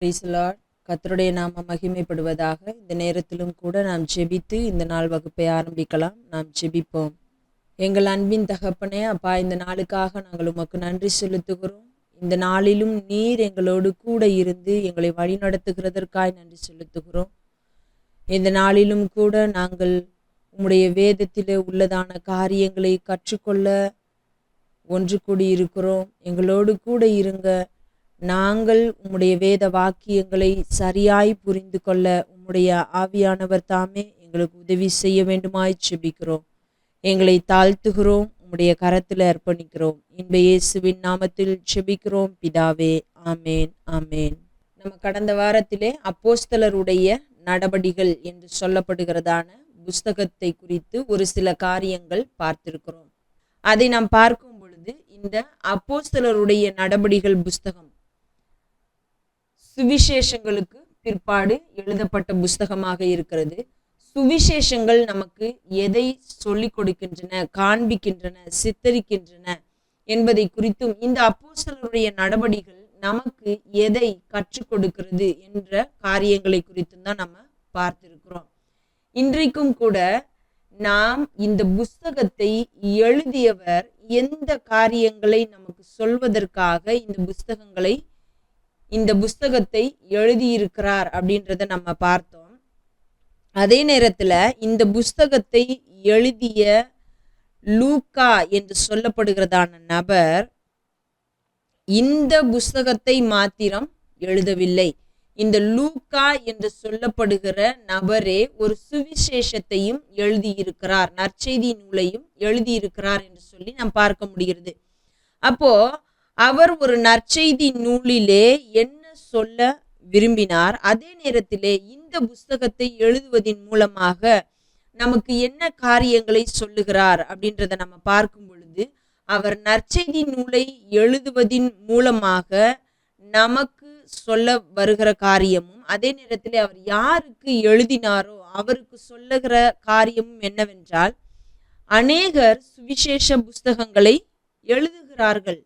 Praise the Lord. கர்த்தருடைய நாமம் மகிமைப்படுவதாக. இந்த நேரத்திலும் கூட நாம் ஜெபித்து இந்த நாள் வகுப்பை ஆரம்பிக்கலாம். நாம் ஜெபிப்போம். எங்கள் அன்பின் தகப்பனே, அப்பா, இந்த நாளுக்காக நாங்கள் உமக்கு நன்றி செலுத்துகிறோம். இந்த நாளிலும் நீர் எங்களோடு கூட இருந்து எங்களை வழிநடத்துகிறதற்காய் நன்றி செலுத்துகிறோம். இந்த நாளிலும் கூட நாங்கள் உம்முடைய வேதத்திலே உள்ளதான காரியங்களை கற்றுக்கொள்ள ஒன்று கூடி இருக்கிறோம். எங்களோடு கூட இருங்க. நாங்கள் உம்முடைய வேத வாக்கியங்களை சரியாய் புரிந்து கொள்ள உம்முடைய ஆவியானவர் தாமே எங்களுக்கு உதவி செய்ய வேண்டுமாய் ஜெபிக்கிறோம். எங்களை தாழ்த்துகிறோம், உம்முடைய கரத்தில் அர்ப்பணிக்கிறோம். இன்ப இயேசுவின் நாமத்தில் ஜெபிக்கிறோம் பிதாவே, ஆமேன், ஆமேன். நம்ம கடந்த வாரத்திலே அப்போஸ்தலருடைய நடபடிகள் என்று சொல்லப்படுகிறதான புஸ்தகத்தை குறித்து ஒரு சில காரியங்கள் பார்த்திருக்கிறோம். அதை நாம் பார்க்கும் பொழுது இந்த அப்போஸ்தலருடைய நடபடிகள் புஸ்தகம் சுவிசேஷங்களுக்கு பிற்பாடு எழுதப்பட்ட புஸ்தகமாக இருக்கிறது. சுவிசேஷங்கள் நமக்கு எதை சொல்லிக் கொடுக்கின்றன, காண்பிக்கின்றன, சித்தரிக்கின்றன என்பதை குறித்தும் இந்த அப்போஸ்தலருடைய நடபடிகள் நமக்கு எதை கற்றுக் கொடுக்கிறது என்ற காரியங்களை குறித்தும் தான் நம்ம பார்த்திருக்கிறோம். இன்றைக்கும் கூட நாம் இந்த புஸ்தகத்தை எழுதியவர் எந்த காரியங்களை நமக்கு சொல்வதற்காக இந்த புஸ்தகத்தை எழுதியிருக்கிறார் அப்படின்றத நம்ம பார்த்தோம். அதே நேரத்துல இந்த புஸ்தகத்தை எழுதிய லூக்கா என்று சொல்லப்படுகிறதான நபர் இந்த புஸ்தகத்தை மாத்திரம் எழுதவில்லை. இந்த லூக்கா என்று சொல்லப்படுகிற நபரே ஒரு சுவிசேஷத்தையும் எழுதியிருக்கிறார், நற்செய்தி நூலையும் எழுதியிருக்கிறார் என்று சொல்லி நாம் பார்க்க முடிகிறது. அப்போ அவர் ஒரு நற்செய்தி நூலிலே என்ன சொல்ல விரும்பினார், அதே நேரத்திலே இந்த புஸ்தகத்தை எழுதுவதன் மூலமாக நமக்கு என்ன காரியங்களை சொல்லுகிறார் அப்படின்றத நம்ம பார்க்கும் பொழுது, அவர் நற்செய்தி நூலை எழுதுவதின் மூலமாக நமக்கு சொல்ல வருகிற காரியமும், அதே நேரத்திலே அவர் யாருக்கு எழுதினாரோ அவருக்கு சொல்லுகிற காரியமும் என்னவென்றால், அநேகர் சுவிசேஷ புஸ்தகங்களை எழுதுகிறார்கள்,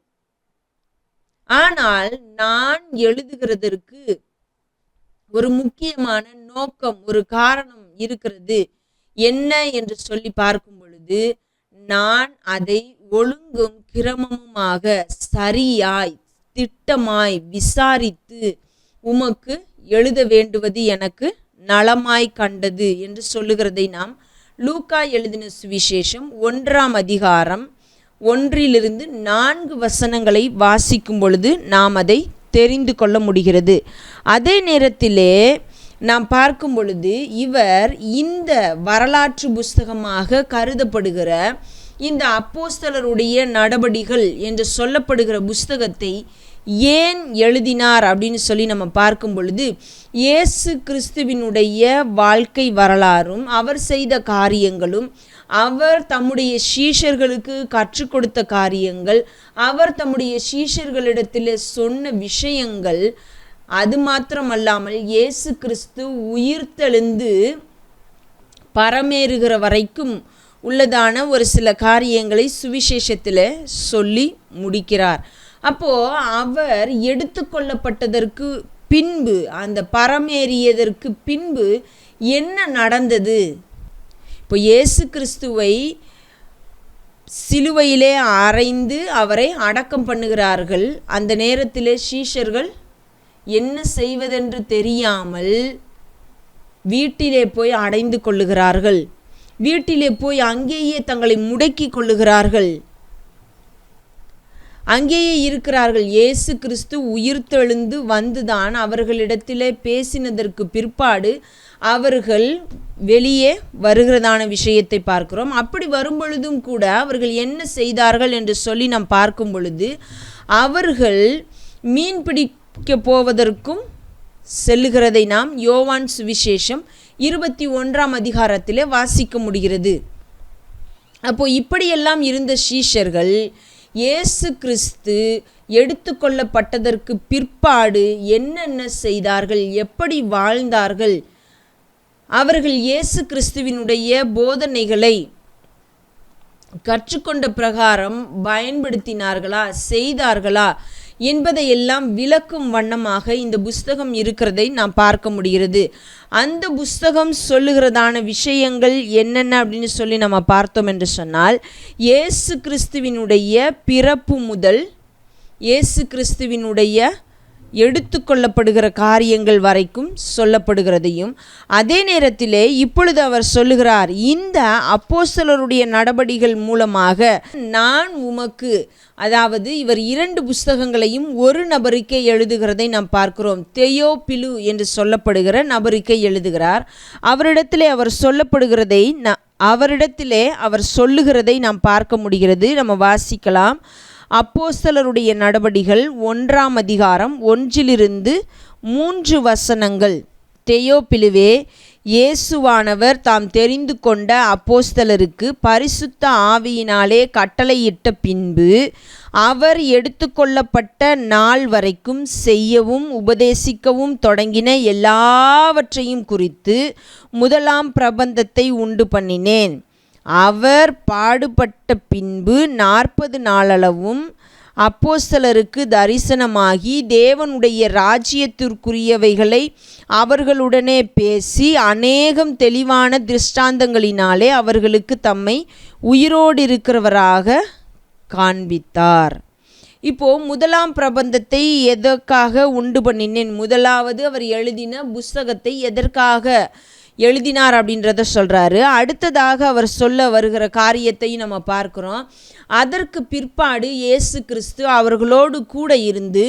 ஆனால் நான் எழுதுகிறதற்கு ஒரு முக்கியமான நோக்கம், ஒரு காரணம் இருக்கிறது. என்ன என்று சொல்லி பார்க்கும் பொழுது, நான் அதை ஒழுங்கும் கிரமமுமாக சரியாய் திட்டமாய் விசாரித்து உமக்கு எழுத வேண்டுவது எனக்கு நலமாய் கண்டது என்று சொல்லுகிறதை நாம் லூக்கா எழுதின சுவிசேஷம் 1ஆம் அதிகாரம் 1-4 வசனங்களை வாசிக்கும் பொழுது நாம் அதை தெரிந்து கொள்ள முடிகிறது. அதே நேரத்திலே நாம் பார்க்கும் பொழுது இவர் இந்த வரலாற்று புஸ்தகமாக கருதப்படுகிற இந்த அப்போஸ்தலருடைய நடபடிகள் என்று சொல்லப்படுகிற புஸ்தகத்தை ஏன் எழுதினார் அப்படின்னு சொல்லி நம்ம பார்க்கும் பொழுது, இயேசு கிறிஸ்துவினுடைய வாழ்க்கை வரலாறும் அவர் செய்த காரியங்களும், அவர் தம்முடைய சீஷர்களுக்கு கற்றுக் கொடுத்த காரியங்கள், அவர் தம்முடைய சீஷர்களிடத்தில் சொன்ன விஷயங்கள், அது மாத்திரமல்லாமல் இயேசு கிறிஸ்து உயிர்த்தெழுந்து பரமேறுகிற வரைக்கும் உள்ளதான ஒரு சில காரியங்களை சுவிசேஷத்தில் சொல்லி முடிக்கிறார். அப்போ அவர் எடுத்துக்கொள்ளப்பட்டதற்கு பின்பு, அந்த பரமேறியதற்கு பின்பு என்ன நடந்தது? இப்போ இயேசு கிறிஸ்துவை சிலுவையிலே அறைந்து அவரை அடக்கம் பண்ணுகிறார்கள். அந்த நேரத்திலே சீஷர்கள் என்ன செய்வதென்று தெரியாமல் வீட்டிலே போய் அடைந்து கொள்ளுகிறார்கள். வீட்டிலே போய் அங்கேயே தங்களை முடக்கி கொள்ளுகிறார்கள். அங்கேயே இருக்கிறார்கள். இயேசு கிறிஸ்து உயிர்த்தெழுந்து வந்துதான் அவர்களிடத்திலே பேசினதற்கு பிற்பாடு அவர்கள் வெளியே வருகிறதான விஷயத்தை பார்க்கிறோம். அப்படி வரும்பொழுதும் கூட அவர்கள் என்ன செய்தார்கள் என்று சொல்லி நாம் பார்க்கும் பொழுது, அவர்கள் மீன் பிடிக்க போவதற்கும் செல்லுகிறதை நாம் யோவான் சுவிசேஷம் 21ஆம் அதிகாரத்திலே வாசிக்க முடிகிறது. அப்போ இப்படியெல்லாம் இருந்த சீஷர்கள் இயேசு கிறிஸ்து எடுத்துக்கொள்ளப்பட்டதற்கு பிற்பாடு என்னென்ன செய்தார்கள், எப்படி வாழ்ந்தார்கள், அவர்கள் இயேசு கிறிஸ்துவினுடைய போதனைகளை கற்றுக்கொண்ட பிரகாரம் பயன்படுத்தினார்களா, செய்தார்களா என்பதையெல்லாம் விளக்கும் வண்ணமாக இந்த புஸ்தகம் இருக்கிறதை நாம் பார்க்க முடிகிறது. அந்த புஸ்தகம் சொல்லுகிறதான விஷயங்கள் என்னென்ன அப்படின்னு சொல்லி நம்ம பார்த்தோம் என்று சொன்னால், இயேசு கிறிஸ்துவினுடைய பிறப்பு முதல் இயேசு கிறிஸ்துவினுடைய எடுத்துக்கொள்ளப்படுகிற காரியங்கள் வரைக்கும் சொல்லப்படுகிறதையும், அதே நேரத்திலே இப்பொழுது அவர் சொல்லுகிறார், இந்த அப்போஸ்தலருடைய நடபடிகள் மூலமாக நான் உமக்கு, அதாவது இவர் 2 புஸ்தகங்களையும் ஒரு நபருக்கே எழுதுகிறதை நாம் பார்க்கிறோம். தெயோப்பிலு என்று சொல்லப்படுகிற நபருக்கே எழுதுகிறார். அவரிடத்திலே அவர் சொல்லுகிறதை நாம் பார்க்க முடிகிறது. நம்ம வாசிக்கலாம். அப்போஸ்தலருடைய நடபடிகள் 1ஆம் அதிகாரம் 1-3 வசனங்கள். தெயோப்பிலுவே, இயேசுவானவர் தாம் தெரிந்து கொண்ட அப்போஸ்தலருக்கு பரிசுத்த ஆவியினாலே கட்டளையிட்ட பின்பு அவர் எடுத்துக்கொள்ளப்பட்ட நாள் வரைக்கும் செய்யவும் உபதேசிக்கவும் தொடங்கின எல்லாவற்றையும் குறித்து முதலாம் பிரபந்தத்தை உண்டு பண்ணினேன். அவர் பாடுபட்ட பின்பு 40 நாளளவும் அப்போஸ்தலருக்கு தரிசனமாகி தேவனுடைய ராஜ்யத்திற்குரியவைகளை அவர்களுடனே பேசி அநேகம் தெளிவான திருஷ்டாந்தங்களினாலே அவர்களுக்கு தம்மை உயிரோடு இருக்கிறவராக காண்பித்தார். இப்போ முதலாம் பிரபந்தத்தை எதற்காக உண்டு பண்ணினேன்? முதலாவது அவர் எழுதின புஸ்தகத்தை எதற்காக எழுதினார் அப்படின்றத சொல்கிறாரு. அடுத்ததாக அவர் சொல்ல வருகிற காரியத்தை நம்ம பார்க்குறோம். அதற்கு பிற்பாடு இயேசு கிறிஸ்து அவர்களோடு கூட இருந்து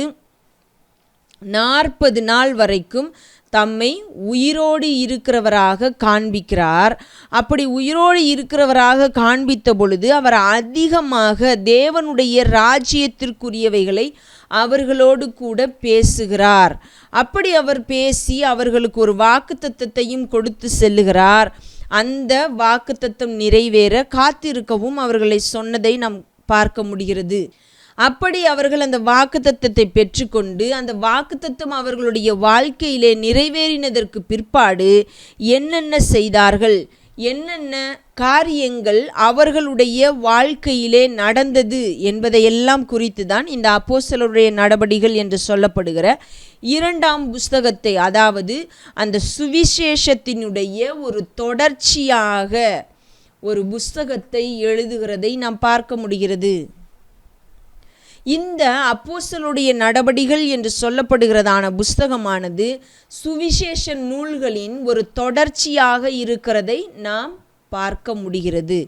40 நாள் வரைக்கும் தம்மை உயிரோடு இருக்கிறவராக காண்பிக்கிறார். அப்படி உயிரோடு இருக்கிறவராக காண்பித்த பொழுது அவர் அதிகமாக தேவனுடைய ராஜ்யத்திற்குரியவைகளை அவர்களோடு கூட பேசுகிறார். அப்படி அவர் பேசி அவர்களுக்கு ஒரு வாக்குத்தத்தத்தையும் கொடுத்து செல்லுகிறார். அந்த வாக்குத்தத்தம் நிறைவேற காத்திருக்கவும் அவர்களை சொன்னதை நாம் பார்க்க முடிகிறது. அப்படி அவர்கள் அந்த வாக்குத்தத்தத்தை பெற்றுக்கொண்டு அந்த வாக்குத்தத்தம் அவர்களுடைய வாழ்க்கையிலே நிறைவேறினதற்கு பிற்பாடு என்னென்ன செய்தார்கள், என்னென்ன காரியங்கள் அவர்களுடைய வாழ்க்கையிலே நடந்தது என்பதையெல்லாம் குறித்து தான் இந்த அப்போஸ்தலருடைய நடபடிகள் என்று சொல்லப்படுகிற 2ஆம் புஸ்தகத்தை, அதாவது அந்த சுவிசேஷத்தினுடைய ஒரு தொடர்ச்சியாக ஒரு புஸ்தகத்தை எழுதுகிறதை நாம் பார்க்க முடிகிறது. இந்த அப்போஸ்தலருடைய நடபடிகள் என்று சொல்லப்படுகிறதான புஸ்தகமானது சுவிசேஷ நூல்களின் ஒரு தொடர்ச்சியாக இருக்கிறதை நாம் பார்க்க முடிகிறது.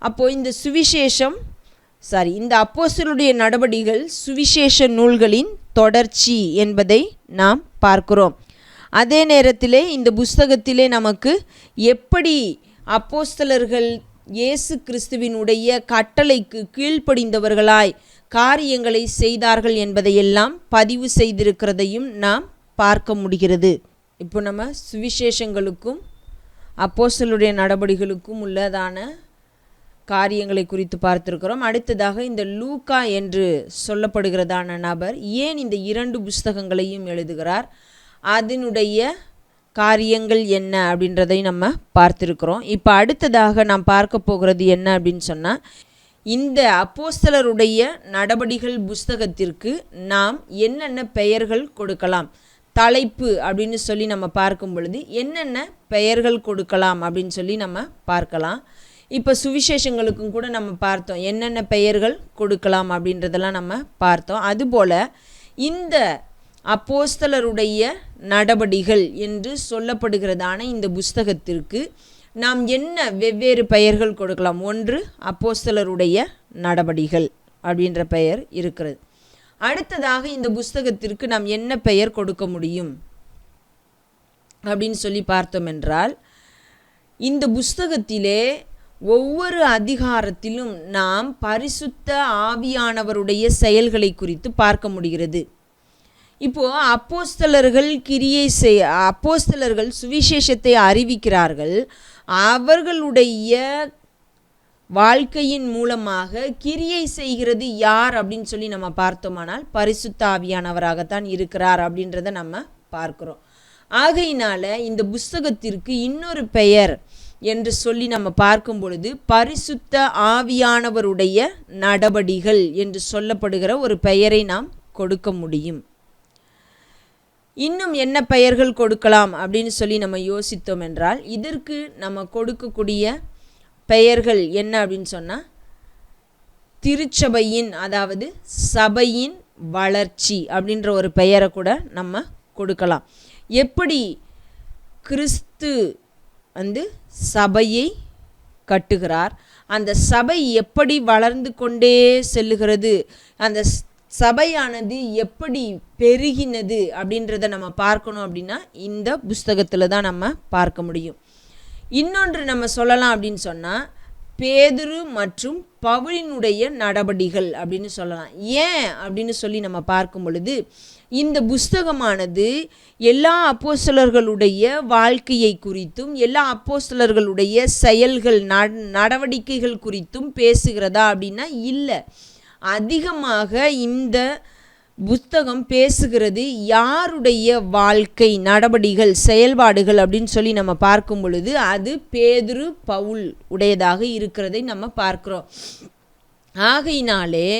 அப்போ இந்த அப்போஸ்தலருடைய நடபடிகள் சுவிசேஷ நூல்களின் தொடர்ச்சி என்பதை நாம் பார்க்கிறோம். அதே நேரத்திலே இந்த புஸ்தகத்திலே நமக்கு எப்படி அப்போஸ்தலர்கள் இயேசு கிறிஸ்துவினுடைய கட்டளைக்கு கீழ்ப்படிந்தவர்களாய் காரியங்களை செய்தார்கள் என்பதையெல்லாம் பதிவு செய்திருக்கிறதையும் நாம் பார்க்க முடிகிறது. இப்போ நம்ம சுவிசேஷங்களுக்கும் அப்போஸ்தலருடைய நடபடிகளுக்கும் உள்ளதான காரியங்களை குறித்து பார்த்திருக்கிறோம். அடுத்ததாக இந்த லூக்கா என்று சொல்லப்படுகிறதான நபர் ஏன் இந்த 2 புஸ்தகங்களையும் எழுதுகிறார், அதனுடைய காரியங்கள் என்ன அப்படின்றதை நம்ம பார்த்துருக்குறோம். இப்போ அடுத்ததாக நாம் பார்க்க போகிறது என்ன அப்படின்னு சொன்னால், இந்த அப்போஸ்தலருடைய நடபடிகள் புஸ்தகத்திற்கு நாம் என்னென்ன பெயர்கள் கொடுக்கலாம், தலைப்பு அப்படின்னு சொல்லி நம்ம பார்க்கும் பொழுது என்னென்ன பெயர்கள் கொடுக்கலாம் அப்படின்னு சொல்லி நம்ம பார்க்கலாம். இப்போ சுவிசேஷங்களுக்கும் கூட நம்ம பார்த்தோம் என்னென்ன பெயர்கள் கொடுக்கலாம் அப்படின்றதெல்லாம் நம்ம பார்த்தோம். அதுபோல் இந்த அப்போஸ்தலருடைய நடபடிகள் என்று சொல்லப்படுகிறதான இந்த புஸ்தகத்திற்கு நாம் என்ன வெவ்வேறு பெயர்கள் கொடுக்கலாம்? ஒன்று, அப்போஸ்தலருடைய நடபடிகள் அப்படின்ற பெயர் இருக்கிறது. அடுத்ததாக இந்த புஸ்தகத்திற்கு நாம் என்ன பெயர் கொடுக்க முடியும் அப்படின்னு சொல்லி பார்த்தோம் என்றால், இந்த புஸ்தகத்திலே ஒவ்வொரு அதிகாரத்திலும் நாம் பரிசுத்த ஆவியானவருடைய செயல்களை குறித்து பார்க்க முடிகிறது. இப்போது அப்போஸ்தலர்கள் சுவிசேஷத்தை அறிவிக்கிறார்கள். அவர்களுடைய வாழ்க்கையின் மூலமாக கிரியை செய்கிறது யார் அப்படின்னு சொல்லி நம்ம பார்த்தோமானால் பரிசுத்த ஆவியானவராகத்தான் இருக்கிறார் அப்படின்றத நம்ம பார்க்கிறோம். ஆகையினால இந்த புஸ்தகத்திற்கு இன்னொரு பெயர் என்று சொல்லி நம்ம பார்க்கும் பொழுது பரிசுத்த ஆவியானவருடைய நடபடிகள் என்று சொல்லப்படுகிற ஒரு பெயரை நாம் கொடுக்க முடியும். இன்னும் என்ன பெயர்கள் கொடுக்கலாம் அப்படின்னு சொல்லி நம்ம யோசித்தோம் என்றால், இதற்கு நம்ம கொடுக்கக்கூடிய பெயர்கள் என்ன அப்படின்னு சொன்னால், திருச்சபையின், அதாவது சபையின் வளர்ச்சி அப்படின்ற ஒரு பெயரை கூட நம்ம கொடுக்கலாம். எப்படி கிறிஸ்து சபையை கட்டுகிறார், அந்த சபை எப்படி வளர்ந்து கொண்டே செல்லுகிறது, அந்த சபையானது எப்படி பெருகினது அப்படின்றத நம்ம பார்க்கணும் அப்படின்னா இந்த புஸ்தகத்தில் தான் நம்ம பார்க்க முடியும். இன்னொன்று நம்ம சொல்லலாம் அப்படின்னு சொன்னால், பேதுரு மற்றும் பவுலினுடைய நடபடிகள் அப்படின்னு சொல்லலாம். ஏன் அப்படின்னு சொல்லி நம்ம பார்க்கும் பொழுது, இந்த புஸ்தகமானது எல்லா அப்போஸ்தலர்களுடைய வாழ்க்கையை குறித்தும் எல்லா அப்போஸ்தலர்களுடைய செயல்கள் நடவடிக்கைகள் குறித்தும் பேசுகிறதா அப்படின்னா இல்லை. அதிகமாக இந்த புத்தகம் பேசுகிறது யாருடைய வாழ்க்கை நடவடிக்கைகள் செயல்பாடுகள் அப்படின்னு சொல்லி நம்ம பார்க்கும் பொழுது அது பேதுரு பவுல் உடையதாக இருக்கிறதை நம்ம பார்க்கிறோம். ஆகையினாலே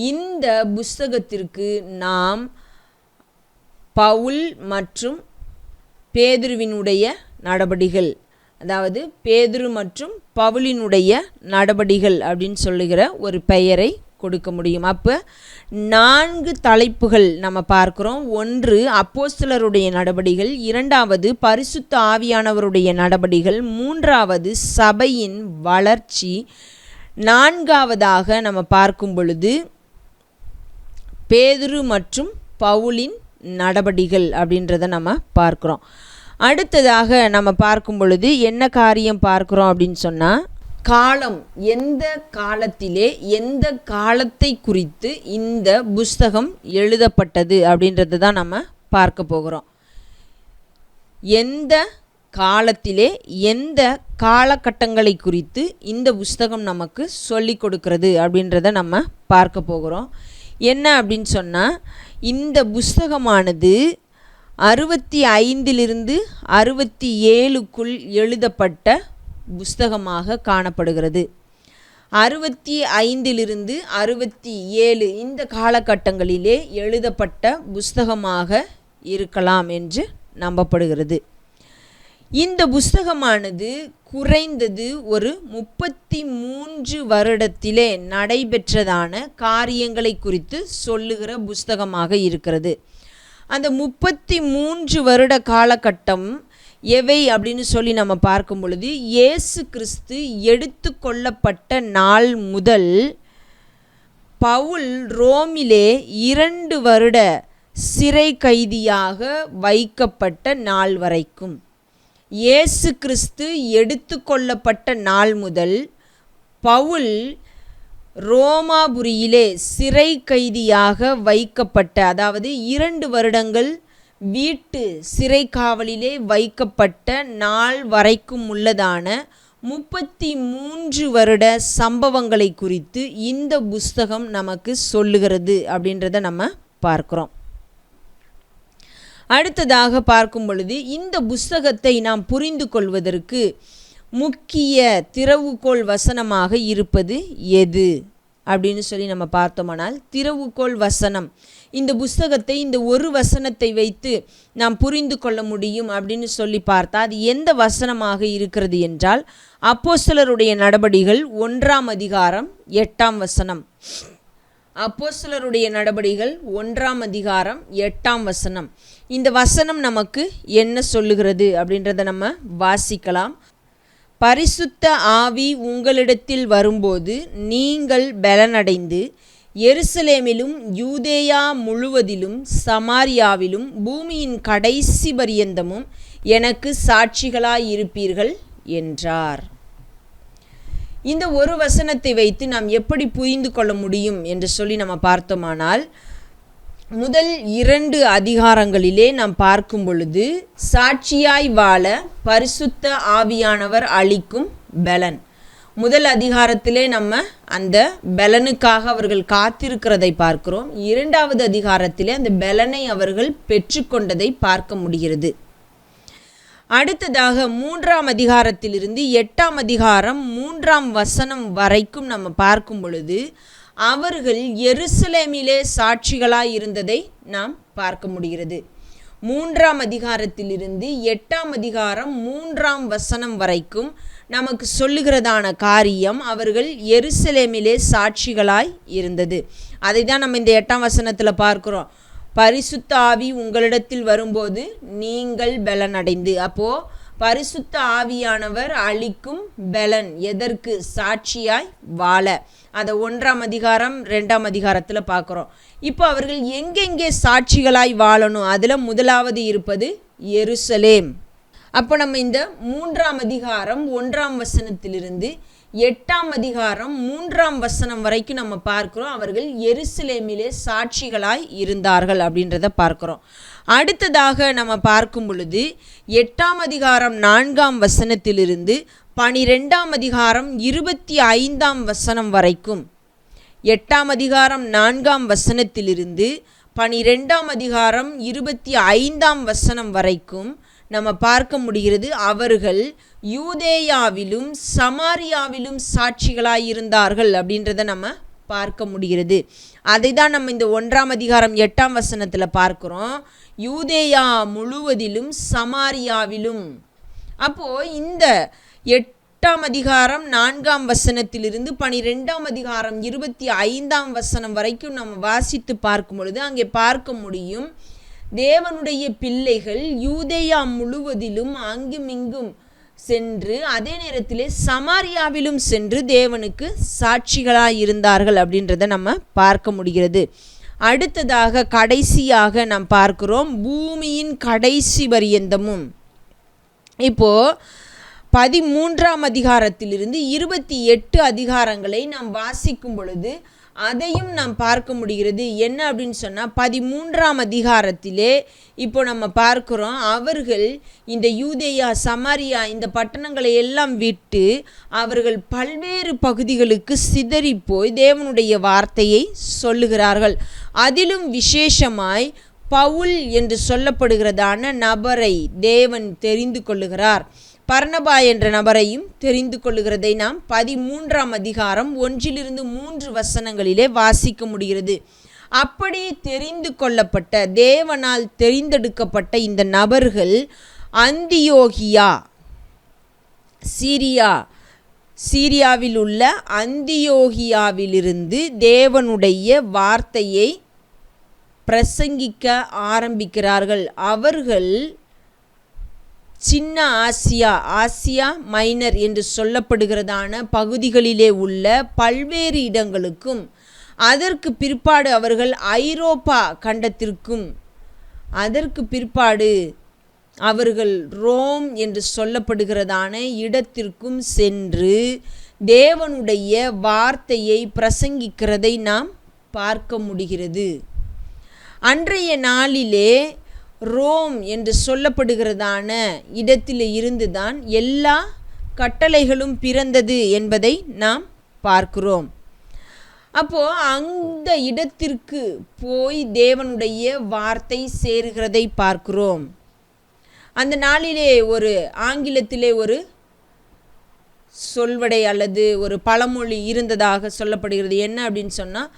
இந்த புஸ்தகத்திற்கு நாம் பவுல் மற்றும் பேதுருவினுடைய நடபடிகள், அதாவது பேதுரு மற்றும் பவுலினுடைய நடபடிகள் அப்படின்னு சொல்லுகிற ஒரு பெயரை கொடுக்க முடியும். அப்போ 4 தலைப்புகள் நம்ம பார்க்குறோம். ஒன்று அப்போஸ்தலருடைய நடபடிகள், இரண்டாவது பரிசுத்த ஆவியானவருடைய நடபடிகள், மூன்றாவது சபையின் வளர்ச்சி, நான்காவதாக நம்ம பார்க்கும் பொழுது பேதுரு மற்றும் பவுலின் நடபடிகள் அப்படின்றத நம்ம பார்க்குறோம். அடுத்ததாக நம்ம பார்க்கும் பொழுது என்ன காரியம் பார்க்குறோம் அப்படின்னு சொன்னால், காலம், எந்த காலத்திலே எந்த காலத்தை குறித்து இந்த புஸ்தகம் எழுதப்பட்டது அப்படின்றது தான் நம்ம பார்க்க போகிறோம். எந்த காலத்திலே எந்த காலகட்டங்களை குறித்து இந்த புஸ்தகம் நமக்கு சொல்லி கொடுக்கிறது அப்படின்றத நம்ம பார்க்க போகிறோம். என்ன அப்படின்னு சொன்னால், இந்த புஸ்தகமானது 65 67க்குள் எழுதப்பட்ட புஸ்தகமாக காணப்படுகிறது. 65 67 இந்த காலகட்டங்களிலே எழுதப்பட்ட புஸ்தகமாக இருக்கலாம் என்று நம்பப்படுகிறது. இந்த புஸ்தகமானது குறைந்தது ஒரு 33 வருடத்திலே நடைபெற்றதான காரியங்களை குறித்து சொல்லுகிற புஸ்தகமாக இருக்கிறது. அந்த 33 வருட காலகட்டம் எவை அப்படின்னு சொல்லி நம்ம பார்க்கும் பொழுது, இயேசு கிறிஸ்து எடுத்து கொள்ளப்பட்ட நாள் முதல் பவுல் ரோமிலே 2 வருட சிறை கைதியாக வைக்கப்பட்ட நாள் வரைக்கும், இயேசு கிறிஸ்து எடுத்து கொள்ளப்பட்ட நாள் முதல் பவுல் ரோமாபுரியிலே சிறை கைதியாக வைக்கப்பட்ட, அதாவது 2 வருடங்கள் வீட்டு சிறை காவலிலே வைக்கப்பட்ட நாள் வரைக்கும் உள்ளதான 33 வருட சம்பவங்களை குறித்து இந்த புஸ்தகம் நமக்கு சொல்லுகிறது அப்படின்றத நம்ம பார்க்கிறோம். அடுத்ததாக பார்க்கும் பொழுது, இந்த புஸ்தகத்தை நாம் புரிந்து கொள்வதற்கு முக்கிய திறவுகோல் வசனமாக இருப்பது எது அப்படின்னு சொல்லி நம்ம பார்த்தோமானால், திறவுகோல் வசனம், இந்த புஸ்தகத்தை இந்த ஒரு வசனத்தை வைத்து நாம் புரிந்து கொள்ள முடியும் அப்படின்னு சொல்லி பார்த்தா அது எந்த வசனமாக இருக்கிறது என்றால், அப்போஸ்தலருடைய நடபடிகள் 1ஆம் அதிகாரம் 8ஆம் வசனம். அப்போஸ்தலருடைய நடபடிகள் 1ஆம் அதிகாரம் 8ஆம் வசனம். இந்த வசனம் நமக்கு என்ன சொல்லுகிறது அப்படின்றத நம்ம வாசிக்கலாம். பரிசுத்த ஆவி உங்களிடத்தில் வரும்போது நீங்கள் பலனடைந்து எருசலேமிலும் யூதேயா முழுவதிலும் சமாரியாவிலும் பூமியின் கடைசி பரியந்தமும் எனக்கு சாட்சிகளாயிருப்பீர்கள் என்றார். இந்த ஒரு வசனத்தை வைத்து நாம் எப்படி புரிந்து கொள்ள முடியும் என்று சொல்லி நம்ம பார்த்தோமானால், முதல் 2 அதிகாரங்களிலே நாம் பார்க்கும் பொழுது சாட்சியாய் வாழ பரிசுத்த ஆவியானவர் அளிக்கும் பலன். முதல் அதிகாரத்திலே நம்ம அந்த பலனுக்காக அவர்கள் காத்திருக்கிறதை பார்க்கிறோம். 2வது அதிகாரத்திலே அந்த பலனை அவர்கள் பெற்றுக்கொண்டதை பார்க்க முடிகிறது. அடுத்ததாக 3ஆம் அதிகாரத்திலிருந்து 8ஆம் அதிகாரம் 3ஆம் வசனம் வரைக்கும் நம்ம பார்க்கும் பொழுது அவர்கள் எருசலேமிலே சாட்சிகளாய் இருந்ததை நாம் பார்க்க முடிகிறது. 3ஆம் அதிகாரத்திலிருந்து 8ஆம் அதிகாரம் 3ஆம் வசனம் வரைக்கும் நமக்கு சொல்லுகிறதான காரியம் அவர்கள் எருசலேமிலே சாட்சிகளாய் இருந்தது. அதை தான் நம்ம இந்த 8ஆம் வசனத்தில் பார்க்கிறோம். பரிசுத்த ஆவி உங்களிடத்தில் வரும்போது நீங்கள் பலனடைந்து. அப்போது பரிசுத்த ஆவியானவர் அளிக்கும் பலன் எதற்கு? சாட்சியாய் வாழ. அதை 1ஆம் அதிகாரம் 2ஆம் அதிகாரத்தில் பார்க்குறோம். இப்போ அவர்கள் எங்கெங்கே சாட்சிகளாய் வாழணும்? அதில் முதலாவது இருப்பது எருசலேம். அப்போ நம்ம இந்த 3ஆம் அதிகாரம் 1ஆம் வசனத்திலிருந்து 8ஆம் அதிகாரம் 3ஆம் வசனம் வரைக்கும் நம்ம பார்க்கிறோம். அவர்கள் எருசலேமிலே சாட்சிகளாய் இருந்தார்கள் அப்படின்றத பார்க்கிறோம். அடுத்ததாக நம்ம பார்க்கும் பொழுது 8ஆம் அதிகாரம் 4ஆம் வசனத்திலிருந்து 12ஆம் அதிகாரம் 25ஆம் வசனம் வரைக்கும், 8ஆம் அதிகாரம் 4ஆம் வசனத்திலிருந்து 12ஆம் அதிகாரம் 25ஆம் வசனம் வரைக்கும் நம்ம பார்க்க முடிகிறது. அவர்கள் யூதேயாவிலும் சமாரியாவிலும் சாட்சிகளாய் இருந்தார்கள் அப்படின்றத நம்ம பார்க்க முடிகிறது. அதை தான் நம்ம இந்த 1ஆம் அதிகாரம் 8ஆம் வசனத்தில் பார்க்கிறோம். யூதேயா முழுவதிலும் சமாரியாவிலும். அப்போது இந்த 8ஆம் அதிகாரம் 4ஆம் வசனத்திலிருந்து 12ஆம் அதிகாரம் 25ஆம் வசனம் வரைக்கும் நம்ம வாசித்து பார்க்கும் பொழுது அங்கே பார்க்க முடியும், தேவனுடைய பிள்ளைகள் யூதேயா முழுவதிலும் அங்குமிங்கும் சென்று அதே நேரத்திலே சமாரியாவிலும் சென்று தேவனுக்கு சாட்சிகளாய் இருந்தார்கள் அப்படின்றத நம்ம பார்க்க முடிகிறது. அடுத்ததாக கடைசியாக நாம் பார்க்கிறோம் பூமியின் கடைசி பரியந்தமும். இப்போது 13ஆம் அதிகாரத்திலிருந்து 28 அதிகாரங்களை நாம் வாசிக்கும் பொழுது அதையும் நாம் பார்க்க முடிகிறது. என்ன அப்படின்னு சொன்னால் 13ஆம் அதிகாரத்திலே இப்போ நம்ம பார்க்குறோம், அவர்கள் இந்த யூதேயா சமாரியா இந்த பட்டணங்களை எல்லாம் விட்டு அவர்கள் பல்வேறு பகுதிகளுக்கு சிதறி போய் தேவனுடைய வார்த்தையை சொல்லுகிறார்கள். அதிலும் விசேஷமாய் பவுல் என்று சொல்லப்படுகிறதான நபரை தேவன் தெரிந்து கொள்ளுகிறார். பர்னபா என்ற நபரையும் தெரிந்து கொள்ளுகிறதை நாம் 13ஆம் அதிகாரம் 1-3 வசனங்களிலே வாசிக்க முடிகிறது. அப்படி தெரிந்து கொள்ளப்பட்ட தேவனால் தெரிந்தெடுக்கப்பட்ட இந்த நபர்கள் அந்தியோகியா, சீரியாவில் உள்ள அந்தியோகியாவிலிருந்து தேவனுடைய வார்த்தையை பிரசங்கிக்க ஆரம்பிக்கிறார்கள். அவர்கள் சின்ன ஆசியா மைனர் என்று சொல்லப்படுகிறதான பகுதிகளிலே உள்ள பல்வேறு இடங்களுக்கும், அதற்கு பிற்பாடு அவர்கள் ஐரோப்பா கண்டத்திற்கும், அதற்கு பிற்பாடு அவர்கள் ரோம் என்று சொல்லப்படுகிறதான இடத்திற்கும் சென்று தேவனுடைய வார்த்தையை பிரசங்கிக்கிறதை நாம் பார்க்க முடிகிறது. அன்றைய நாளிலே ரோம் என்று சொல்லப்படுகிறதான இடத்தில் இருந்துதான் எல்லா கட்டளைகளும் பிறந்தது என்பதை நாம் பார்க்கிறோம். அப்போது அந்த இடத்திற்கு போய் தேவனுடைய வார்த்தை சேருகிறதை பார்க்கிறோம். அந்த நாளிலே ஒரு ஆங்கிலத்திலே ஒரு சொல்வடை அல்லது ஒரு பழமொழி இருந்ததாக சொல்லப்படுகிறது. என்ன அப்படின்னு சொன்னால்,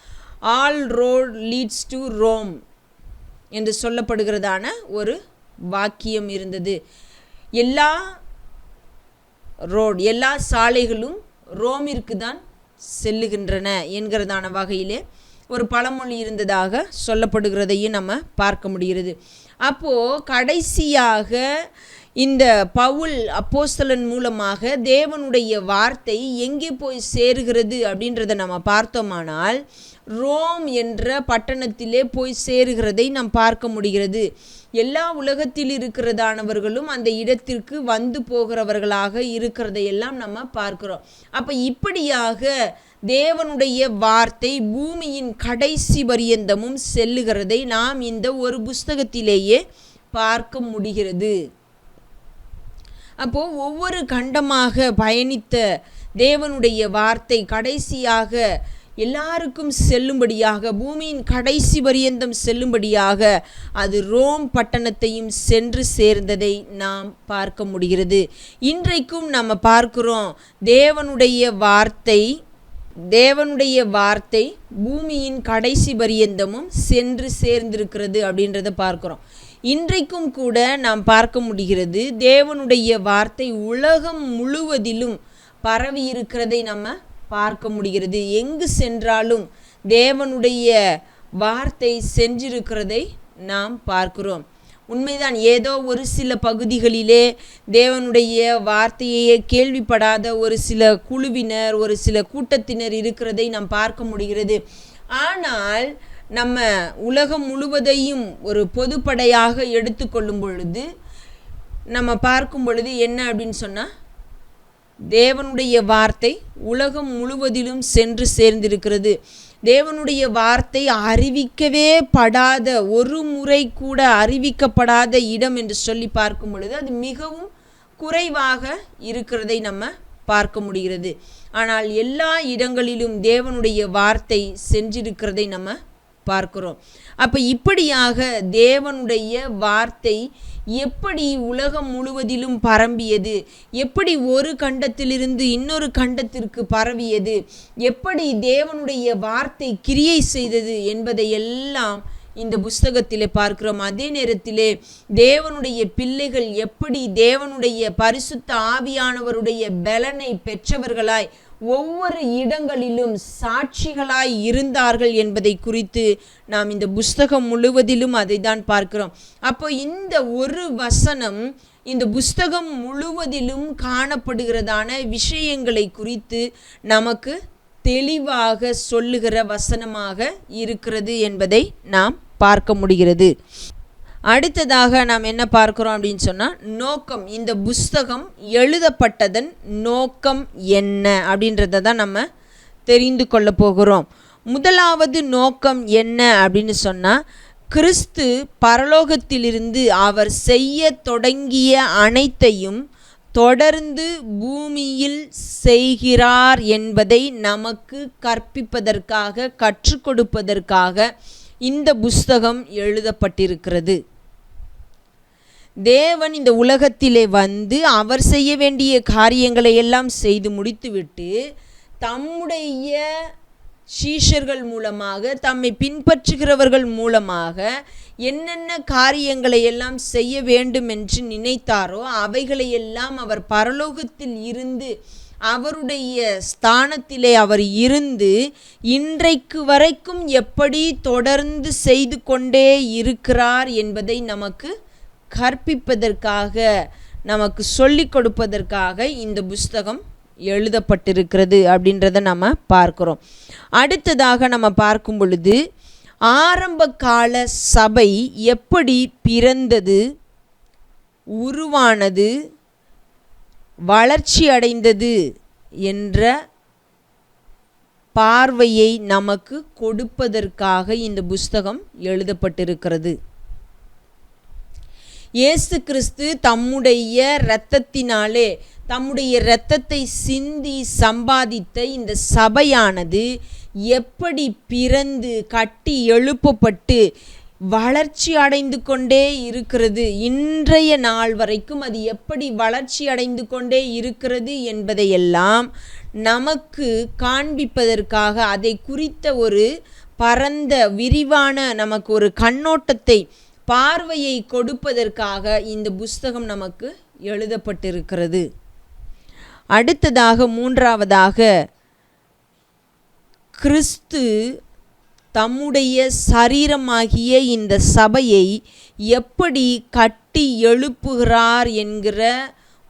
all road leads to Rome என்று சொல்லப்படுகிறதான ஒரு வாக்கியம் இருந்தது. எல்லா சாலைகளும் ரோமிற்கு தான் செல்லுகின்றன என்கிறதான வகையிலே ஒரு பழமொழி இருந்ததாக சொல்லப்படுகிறதையும் நம்ம பார்க்க முடிகிறது. அப்போது கடைசியாக இந்த பவுல் அப்போஸ்தலன் மூலமாக தேவனுடைய வார்த்தை எங்கே போய் சேருகிறது அப்படின்றத நம்ம பார்த்தோமானால் ரோம் என்ற பட்டணத்திலே போய் சேருகிறதை நாம் பார்க்க முடிகிறது. எல்லா உலகத்தில் இருக்கிறதானவர்களும் அந்த இடத்திற்கு வந்து போகிறவர்களாக இருக்கிறதையெல்லாம் நம்ம பார்க்கிறோம். அப்போ இப்படியாக தேவனுடைய வார்த்தை பூமியின் கடைசி பரியந்தமும் செல்லுகிறதை நாம் இந்த ஒரு புஸ்தகத்திலேயே பார்க்க முடிகிறது. அப்போது ஒவ்வொரு கண்டமாக பயணித்த தேவனுடைய வார்த்தை கடைசியாக எல்லாருக்கும் செல்லும்படியாக, பூமியின் கடைசி பரியந்தம் செல்லும்படியாக அது ரோம் பட்டணத்தையும் சென்று சேர்ந்ததை நாம் பார்க்க முடிகிறது. இன்றைக்கும் நம்ம பார்க்கிறோம், தேவனுடைய வார்த்தை தேவனுடைய வார்த்தை பூமியின் கடைசி பரியந்தமும் சென்று சேர்ந்திருக்கிறது அப்படின்றத பார்க்கிறோம். இன்றைக்கும் கூட நாம் பார்க்க முடிகிறது, தேவனுடைய வார்த்தை உலகம் முழுவதிலும் பரவி இருக்கிறதை நம்ம பார்க்க முடிகிறது. எங்கு சென்றாலும் தேவனுடைய வார்த்தை சென்றிருக்கிறதை நாம் பார்க்கிறோம். உண்மைதான், ஏதோ ஒரு சில பகுதிகளிலே தேவனுடைய வார்த்தையே கேள்விப்படாத ஒரு சில குழுவினர், ஒரு சில கூட்டத்தினர் இருக்கிறதை நாம் பார்க்க முடிகிறது. ஆனால் நம்ம உலகம் முழுவதையும் ஒரு பொதுப்படையாக எடுத்துக்கொள்ளும் பொழுது நம்ம பார்க்கும் பொழுது என்ன அப்படின்னு சொன்னால், தேவனுடைய வார்த்தை உலகம் முழுவதிலும் சென்று சேர்ந்திருக்கிறது. தேவனுடைய வார்த்தை அறிவிக்கவே படாத, ஒரு முறை கூட அறிவிக்கப்படாத இடம் என்று சொல்லி பார்க்கும் பொழுது அது மிகவும் குறைவாக இருக்கிறதை நம்ம பார்க்க முடிகிறது. ஆனால் எல்லா இடங்களிலும் தேவனுடைய வார்த்தை சென்றிருக்கிறதை நம்ம பார்க்கிறோம். அப்போ இப்படியாக தேவனுடைய வார்த்தை எப்படி உலகம் முழுவதிலும் பரம்பியது, எப்படி ஒரு கண்டத்திலிருந்து இன்னொரு கண்டத்திற்கு பரவியது, எப்படி தேவனுடைய வார்த்தை கிரியை செய்தது என்பதை எல்லாம் இந்த புஸ்தகத்திலே பார்க்கிறோம். அதே நேரத்திலே தேவனுடைய பிள்ளைகள் எப்படி தேவனுடைய பரிசுத்த ஆவியானவருடைய பலனை பெற்றவர்களாய் ஒவ்வொரு இடங்களிலும் சாட்சிகளாய் இருந்தார்கள் என்பதை குறித்து நாம் இந்த புஸ்தகம் முழுவதிலும் அதை தான் பார்க்கிறோம். அப்போ இந்த ஒரு வசனம் இந்த புஸ்தகம் முழுவதிலும் காணப்படுகிறதான விஷயங்களை குறித்து நமக்கு தெளிவாக சொல்லுகிற வசனமாக இருக்கிறது என்பதை நாம் பார்க்க முடிகிறது. அடுத்ததாக நாம் என்ன பார்க்கிறோம் அப்படின்னு சொன்னால், நோக்கம். இந்த புஸ்தகம் எழுதப்பட்டதன் நோக்கம் என்ன அப்படின்றத தான் நம்ம தெரிந்து கொள்ள போகிறோம். முதலாவது நோக்கம் என்ன அப்படின்னு சொன்னால், கிறிஸ்து பரலோகத்திலிருந்து அவர் செய்ய தொடங்கிய அனைத்தையும் தொடர்ந்து பூமியில் செய்கிறார் என்பதை நமக்கு கற்பிப்பதற்காக, கற்றுக் கொடுப்பதற்காக இந்த புஸ்தகம் எழுதப்பட்டிருக்கிறது. தேவன் இந்த உலகத்திலே வந்து அவர் செய்ய வேண்டிய காரியங்களை எல்லாம் செய்து முடித்துவிட்டு தம்முடைய சீஷர்கள் மூலமாக, தம்மை பின்பற்றுகிறவர்கள் மூலமாக என்னென்ன காரியங்களை எல்லாம் செய்ய வேண்டும் என்று நினைத்தாரோ அவைகளையெல்லாம் அவர் பரலோகத்தில் இருந்து, அவருடைய ஸ்தானத்திலே அவர் இருந்து இன்றைக்கு வரைக்கும் எப்படி தொடர்ந்து செய்து கொண்டே இருக்கிறார் என்பதை நமக்கு கற்பிப்பதற்காக, நமக்கு சொல்லிக் கொடுப்பதற்காக இந்த புஸ்தகம் எழுதப்பட்டிருக்கிறது அப்படின்றத நம்ம பார்க்கிறோம். அடுத்ததாக நம்ம பார்க்கும் பொழுது, ஆரம்ப கால சபை எப்படி பிறந்தது, உருவானது, வளர்ச்சி அடைந்தது என்ற பார்வையை நமக்கு கொடுப்பதற்காக இந்த புஸ்தகம் எழுதப்பட்டிருக்கிறது. இயேசு கிறிஸ்து தம்முடைய இரத்தத்தினாலே, தம்முடைய இரத்தத்தை சிந்தி சம்பாதித்த இந்த சபையானது எப்படி பிறந்து கட்டி எழுப்பப்பட்டு வளர்ச்சி அடைந்து கொண்டே இருக்கிறது, இன்றைய நாள் வரைக்கும் அது எப்படி வளர்ச்சி அடைந்து கொண்டே இருக்கிறது என்பதையெல்லாம் நமக்கு காண்பிப்பதற்காக, அதை குறித்த ஒரு பரந்த விரிவான நமக்கு ஒரு கண்ணோட்டத்தை, பார்வையை கொடுப்பதற்காக இந்த புஸ்தகம் நமக்கு எழுதப்பட்டிருக்கிறது. அடுத்ததாக மூன்றாவதாக, கிறிஸ்து தம்முடைய சரீரமாகிய இந்த சபையை எப்படி கட்டி எழுப்புகிறார் என்கிற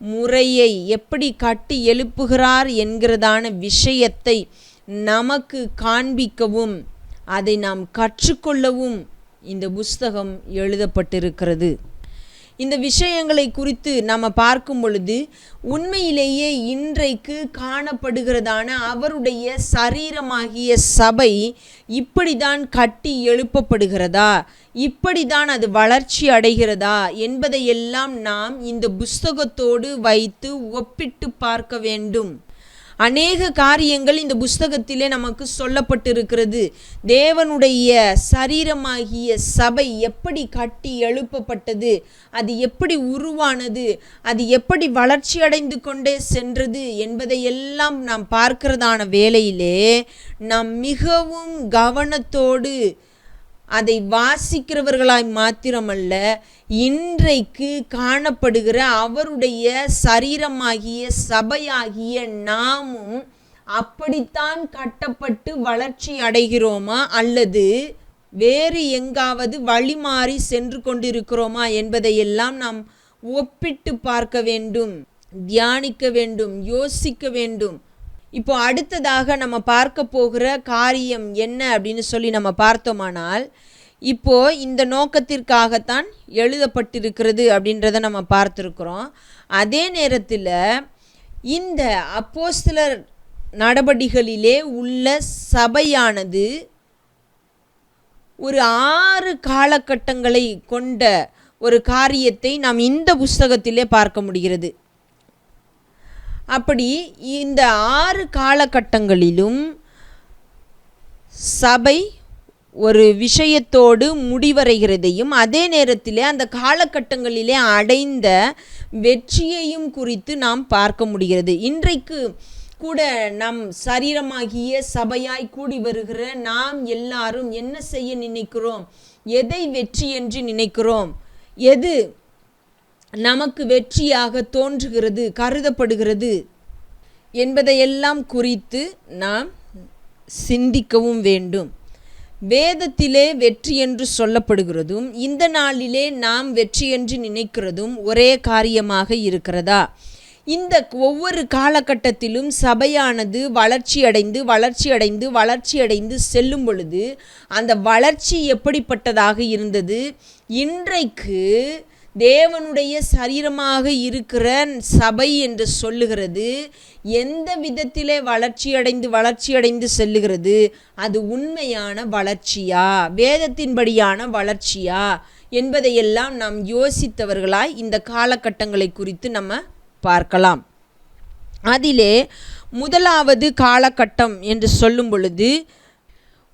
முறையை, எப்படி கட்டி எழுப்புகிறார் என்கிறதான விஷயத்தை நமக்கு காண்பிக்கவும் அதை நாம் கற்றுக்கொள்ளவும் இந்த புஸ்தகம் எழுதப்பட்டிருக்கிறது. இந்த விஷயங்களை குறித்து நம்ம பார்க்கும் பொழுது உண்மையிலேயே இன்றைக்கு காணப்படுகிறதான அவருடைய சரீரமாகிய சபை இப்படிதான் கட்டி எழுப்பப்படுகிறதா, இப்படிதான் அது வளர்ச்சி அடைகிறதா என்பதையெல்லாம் நாம் இந்த புஸ்தகத்தோடு வைத்து ஒப்பிட்டு பார்க்க வேண்டும். அநேக காரியங்கள் இந்த புஸ்தகத்திலே நமக்கு சொல்லப்பட்டிருக்கிறது. தேவனுடைய சரீரமாகிய சபை எப்படி கட்டி எழுப்பப்பட்டது, அது எப்படி உருவானது, அது எப்படி வளர்ச்சி அடைந்து கொண்டே சென்றது என்பதையெல்லாம் நாம் பார்க்கிறதான வேளையிலே நாம் மிகவும் கவனத்தோடு அதை வாசிக்கிறவர்களாய் மாத்திரமல்ல, இன்றைக்கு காணப்படுகிற அவருடைய சரீரமாகிய சபையாகிய நாமும் அப்படித்தான் கட்டப்பட்டு வளர்ச்சி அடைகிறோமா, அல்லது வேறு எங்காவது வழி மாறி சென்று கொண்டிருக்கிறோமா என்பதையெல்லாம் நாம் ஒப்பிட்டு பார்க்க வேண்டும், தியானிக்க வேண்டும், யோசிக்க வேண்டும். இப்போ அடுத்ததாக நம்ம பார்க்க போகிற காரியம் என்ன அப்படின்னு சொல்லி நம்ம பார்த்தோமானால், இப்போ இந்த நோக்கத்திற்காகத்தான் எழுதப்பட்டிருக்கிறது அப்படின்றத நம்ம பார்த்துருக்குறோம். அதே நேரத்தில் இந்த அப்போஸ்தலர் நடபடிகளிலே உள்ள சபையானது ஒரு 6 காலகட்டங்களை கொண்ட ஒரு காரியத்தை நாம் இந்த புஸ்தகத்திலே பார்க்க முடிகிறது. அப்படி இந்த 6 காலகட்டங்களிலும் சபை ஒரு விஷயத்தோடு முடிவடைகிறதையும், அதே நேரத்தில் அந்த காலகட்டங்களிலே அடைந்த வெற்றியையும் குறித்து நாம் பார்க்க முடிகிறது. இன்றைக்கு கூட நம் சரீரமாகிய சபையாய் கூடி வருகிற நாம் எல்லாரும் என்ன செய்ய நினைக்கிறோம், எதை வெற்றி என்று நினைக்கிறோம், எது நமக்கு வெற்றியாக தோன்றுகிறது, கருதப்படுகிறது என்பதையெல்லாம் குறித்து நாம் சிந்திக்கவும் வேண்டும். வேதத்திலே வெற்றி என்று சொல்லப்படுகிறதும் இந்த நாளிலே நாம் வெற்றி என்று நினைக்கிறதும் ஒரே காரியமாக இருக்கிறதா? இந்த ஒவ்வொரு காலகட்டத்திலும் சபையானது வளர்ச்சி அடைந்து செல்லும் பொழுது அந்த வளர்ச்சி எப்படிப்பட்டதாக இருந்தது? இன்றைக்கு தேவனுடைய சரீரமாக இருக்கிற சபை என்று சொல்லுகிறது எந்த விதத்திலே வளர்ச்சி அடைந்து செல்லுகிறது? அது உண்மையான வளர்ச்சியா, வேதத்தின்படியான வளர்ச்சியா என்பதையெல்லாம் நாம் யோசித்தவர்களாய் இந்த காலகட்டங்களை குறித்து நம்ம பார்க்கலாம். அதிலே முதலாவது காலகட்டம் என்று சொல்லும் பொழுது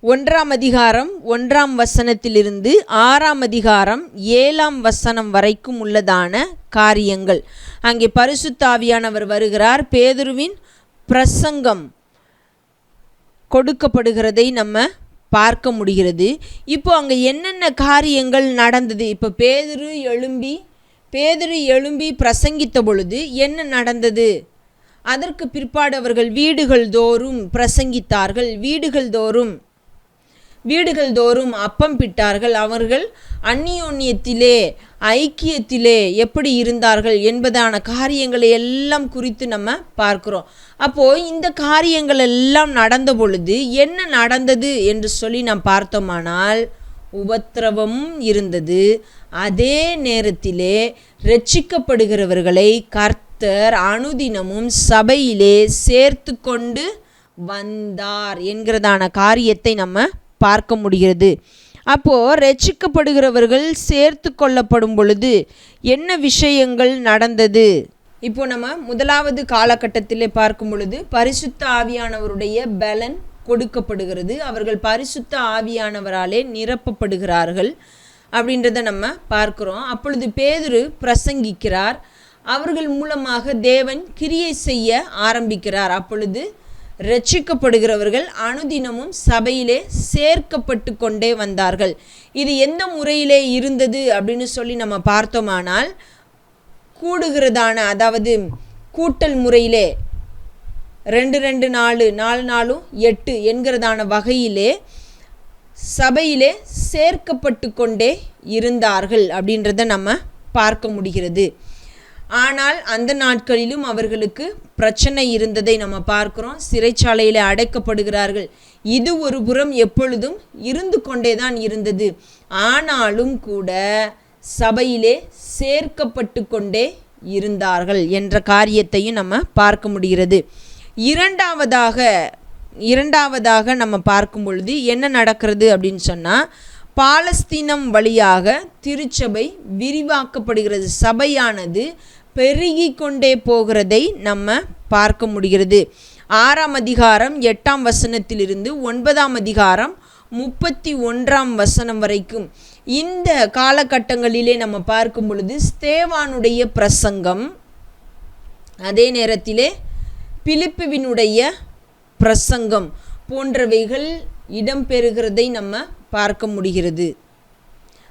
1ஆம் அதிகாரம் 1ஆம் வசனத்திலிருந்து 6ஆம் அதிகாரம் 7ஆம் வசனம் வரைக்கும் உள்ளதான காரியங்கள். அங்கே பரிசுத்த ஆவியானவர் வருகிறார், பேதுருவின் பிரசங்கம் கொடுக்கப்படுகிறதை நம்ம பார்க்க முடிகிறது. இப்போ அங்கே என்னென்ன காரியங்கள் நடந்தது? இப்போ பேதுரு எழும்பி பிரசங்கித்த பொழுது என்ன நடந்தது? அதற்கு பிற்பாடு அவர்கள் வீடுகள் தோறும் பிரசங்கித்தார்கள், வீடுகள் தோறும் அப்பம் பிட்டார்கள், அவர்கள் அந்நியோன்யத்திலே ஐக்கியத்திலே எப்படி இருந்தார்கள் என்பதான காரியங்களை எல்லாம் குறித்து நம்ம பார்க்கிறோம். அப்போது இந்த காரியங்கள் எல்லாம் நடந்த பொழுது என்ன நடந்தது என்று சொல்லி நாம் பார்த்தோமானால், உபத்திரவமும் இருந்தது. அதே நேரத்திலே இரட்சிக்கப்படுகிறவர்களை கர்த்தர் அனுதினமும் சபையிலே சேர்த்து கொண்டு வந்தார் என்கிறதான காரியத்தை நம்ம பார்க்க முடிகிறது. அப்போது இரட்சிக்கப்படுகிறவர்கள் சேர்த்து கொள்ளப்படும் பொழுது என்ன விஷயங்கள் நடந்தது? இப்போ நம்ம முதலாவது காலகட்டத்திலே பார்க்கும் பொழுது பரிசுத்த ஆவியானவருடைய பலன் கொடுக்கப்படுகிறது, அவர்கள் பரிசுத்த ஆவியானவராலே நிரப்பப்படுகிறார்கள் அப்படின்றத நம்ம பார்க்குறோம். அப்பொழுது பேதுரு பிரசங்கிக்கிறார், அவர்கள் மூலமாக தேவன் கிரியை செய்ய ஆரம்பிக்கிறார். அப்பொழுது இரட்சிக்கப்படுகிறவர்கள் அனுதினமும் சபையிலே சேர்க்கப்பட்டு கொண்டே வந்தார்கள். இது எந்த முறையிலே இருந்தது அப்படின்னு சொல்லி நம்ம பார்த்தோமானால், கூடுகிறதான, அதாவது கூட்டல் முறையிலே 2 4 8 என்கிறதான வகையிலே சபையிலே சேர்க்கப்பட்டு கொண்டே இருந்தார்கள் அப்படின்றத நம்ம பார்க்க முடிகிறது. ஆனால் அந்த நாட்களிலும் அவர்களுக்கு பிரச்சனை இருந்ததை நம்ம பார்க்கிறோம். சிறைச்சாலையில் அடைக்கப்படுகிறார்கள். இது ஒரு புறம் எப்பொழுதும் இருந்து கொண்டே தான் இருந்தது. ஆனாலும் கூட சபையிலே சேர்க்கப்பட்டு கொண்டே இருந்தார்கள் என்ற காரியத்தையும் நம்ம பார்க்க முடிகிறது. இரண்டாவதாக நம்ம பார்க்கும் பொழுது என்ன நடக்கிறது அப்படின்னு சொன்னால், பாலஸ்தீனம் வழியாக திருச்சபை விரிவாக்கப்படுகிறது. சபையானது பெருகி கொண்டே போகிறதை நம்ம பார்க்க முடிகிறது. 6ஆம் அதிகாரம் 8ஆம் வசனத்திலிருந்து 9ஆம் அதிகாரம் 31ஆம் வசனம் வரைக்கும் இந்த காலகட்டங்களிலே நம்ம பார்க்கும் பொழுது ஸ்தேவானுடைய பிரசங்கம், அதே நேரத்திலே பிலிப்புவினுடைய பிரசங்கம் போன்றவைகள் இடம்பெறுகிறதை நம்ம பார்க்க முடிகிறது.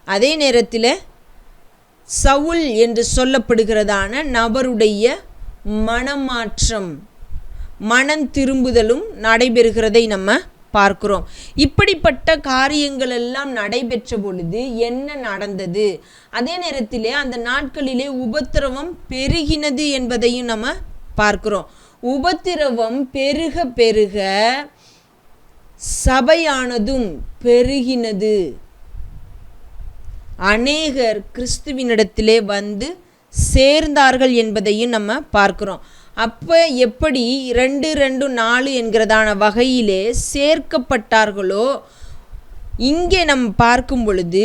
அதே நேரத்தில் சவுல் என்று சொல்லப்படுகிறதான நபருடைய மனமாற்றம், மனம் திரும்புதலும் நடைபெறுகிறதை நம்ம பார்க்கிறோம். இப்படிப்பட்ட காரியங்கள் எல்லாம் நடைபெற்ற பொழுது என்ன நடந்தது? அதே நேரத்திலே அந்த நாட்களிலே உபத்திரவம் பெருகினது என்பதையும் நம்ம பார்க்கிறோம். உபத்திரவம் பெருக பெருக சபையானதும் பெருகினது. அநேகர் கிறிஸ்துவினிடத்திலே வந்து சேர்ந்தார்கள் என்பதையும் நம்ம பார்க்கிறோம். அப்போ எப்படி 2:2:4 என்கிறதான வகையிலே சேர்க்கப்பட்டார்களோ, இங்கே நம்ம பார்க்கும் பொழுது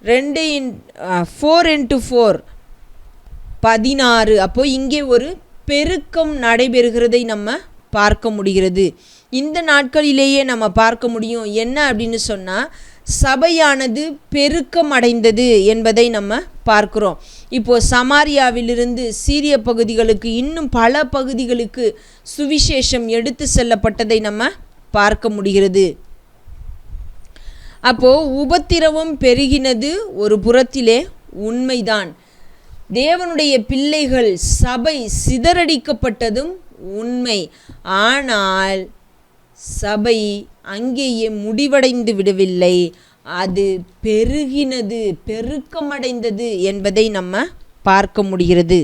4:4 16. அப்போ இங்கே ஒரு பெருக்கம் நடைபெறுகிறதை நம்ம பார்க்க முடிகிறது. இந்த நாட்களிலேயே நம்ம பார்க்க முடியும். என்ன அப்படின்னு சொன்னால், சபையானது பெருக்கம் அடைந்தது என்பதை நம்ம பார்க்கிறோம். இப்போது சமாரியாவிலிருந்து சீரிய பகுதிகளுக்கு, இன்னும் பல பகுதிகளுக்கு சுவிசேஷம் எடுத்து செல்லப்பட்டதை நம்ம பார்க்க முடிகிறது. அப்போது உபத்திரவம் பெருகினது ஒரு புறத்திலே உண்மைதான். தேவனுடைய பிள்ளைகள் சபை சிதறடிக்கப்பட்டதும் உண்மை. ஆனால் சபை அங்கேயே முடிவடைந்து விடவில்லை, அது பெருகினது, பெருக்கமடைந்தது என்பதை நம்ம பார்க்க முடிகிறது.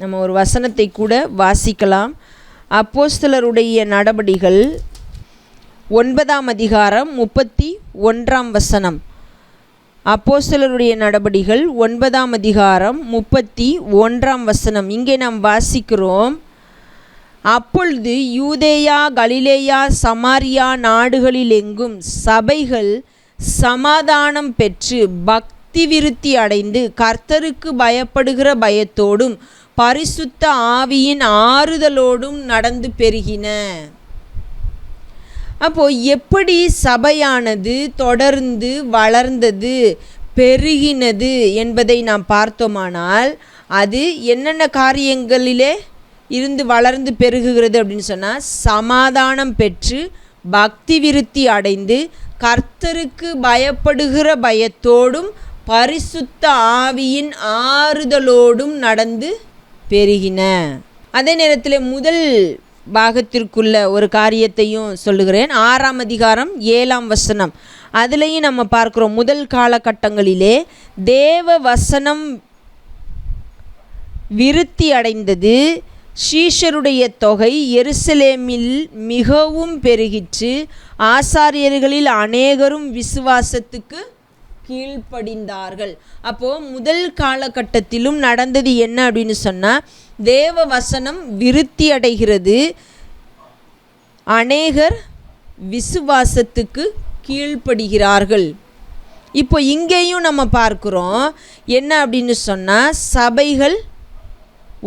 நம்ம ஒரு வசனத்தை கூட வாசிக்கலாம். அப்போஸ்தலருடைய நடபடிகள் 9ஆம் அதிகாரம் 31ஆம் வசனம். அப்போஸ்தலருடைய நடபடிகள் 9ஆம் அதிகாரம் 31ஆம் வசனம். இங்கே நாம் வாசிக்கிறோம், அப்பொழுது யூதேயா, கலிலேயா, சமாரியா நாடுகளிலெங்கும் சபைகள் சமாதானம் பெற்று பக்தி விருத்தி அடைந்து கர்த்தருக்கு பயப்படுகிற பயத்தோடும் பரிசுத்த ஆவியின் ஆறுதலோடும் நடந்து பெருகின. அப்போ எப்படி சபையானது தொடர்ந்து வளர்ந்தது, பெருகினது என்பதை நாம் பார்த்தோமானால், அது என்னென்ன காரியங்களிலே இருந்து வளர்ந்து பெருகுகிறது அப்படின்னு சொன்னால், சமாதானம் பெற்று பக்தி விருத்தி அடைந்து கர்த்தருக்கு பயப்படுகிற பயத்தோடும் பரிசுத்த ஆவியின் ஆறுதலோடும் நடந்து பெருகின. அதே நேரத்தில் முதல் பாகத்திற்குள்ள ஒரு காரியத்தையும் சொல்லுகிறேன். 6ஆம் அதிகாரம் 7ஆம் வசனம். அதுலேயும் நம்ம பார்க்குறோம், முதல் காலகட்டங்களிலே தேவ வசனம் விருத்தி அடைந்தது, சீஷருடைய தொகை எருசலேமில் மிகவும் பெருகிற்று, ஆசாரியர்களில் அநேகரும் விசுவாசத்துக்கு கீழ்ப்படிந்தார்கள். அப்போது முதல் காலகட்டத்திலும் நடந்தது என்ன அப்படின்னு சொன்னால், தேவ வசனம் விருத்தி அடைகிறது, அநேகர் விசுவாசத்துக்கு கீழ்ப்படுகிறார்கள். இப்போ இங்கேயும் நம்ம பார்க்குறோம் என்ன அப்படின்னு சொன்னால், சபைகள்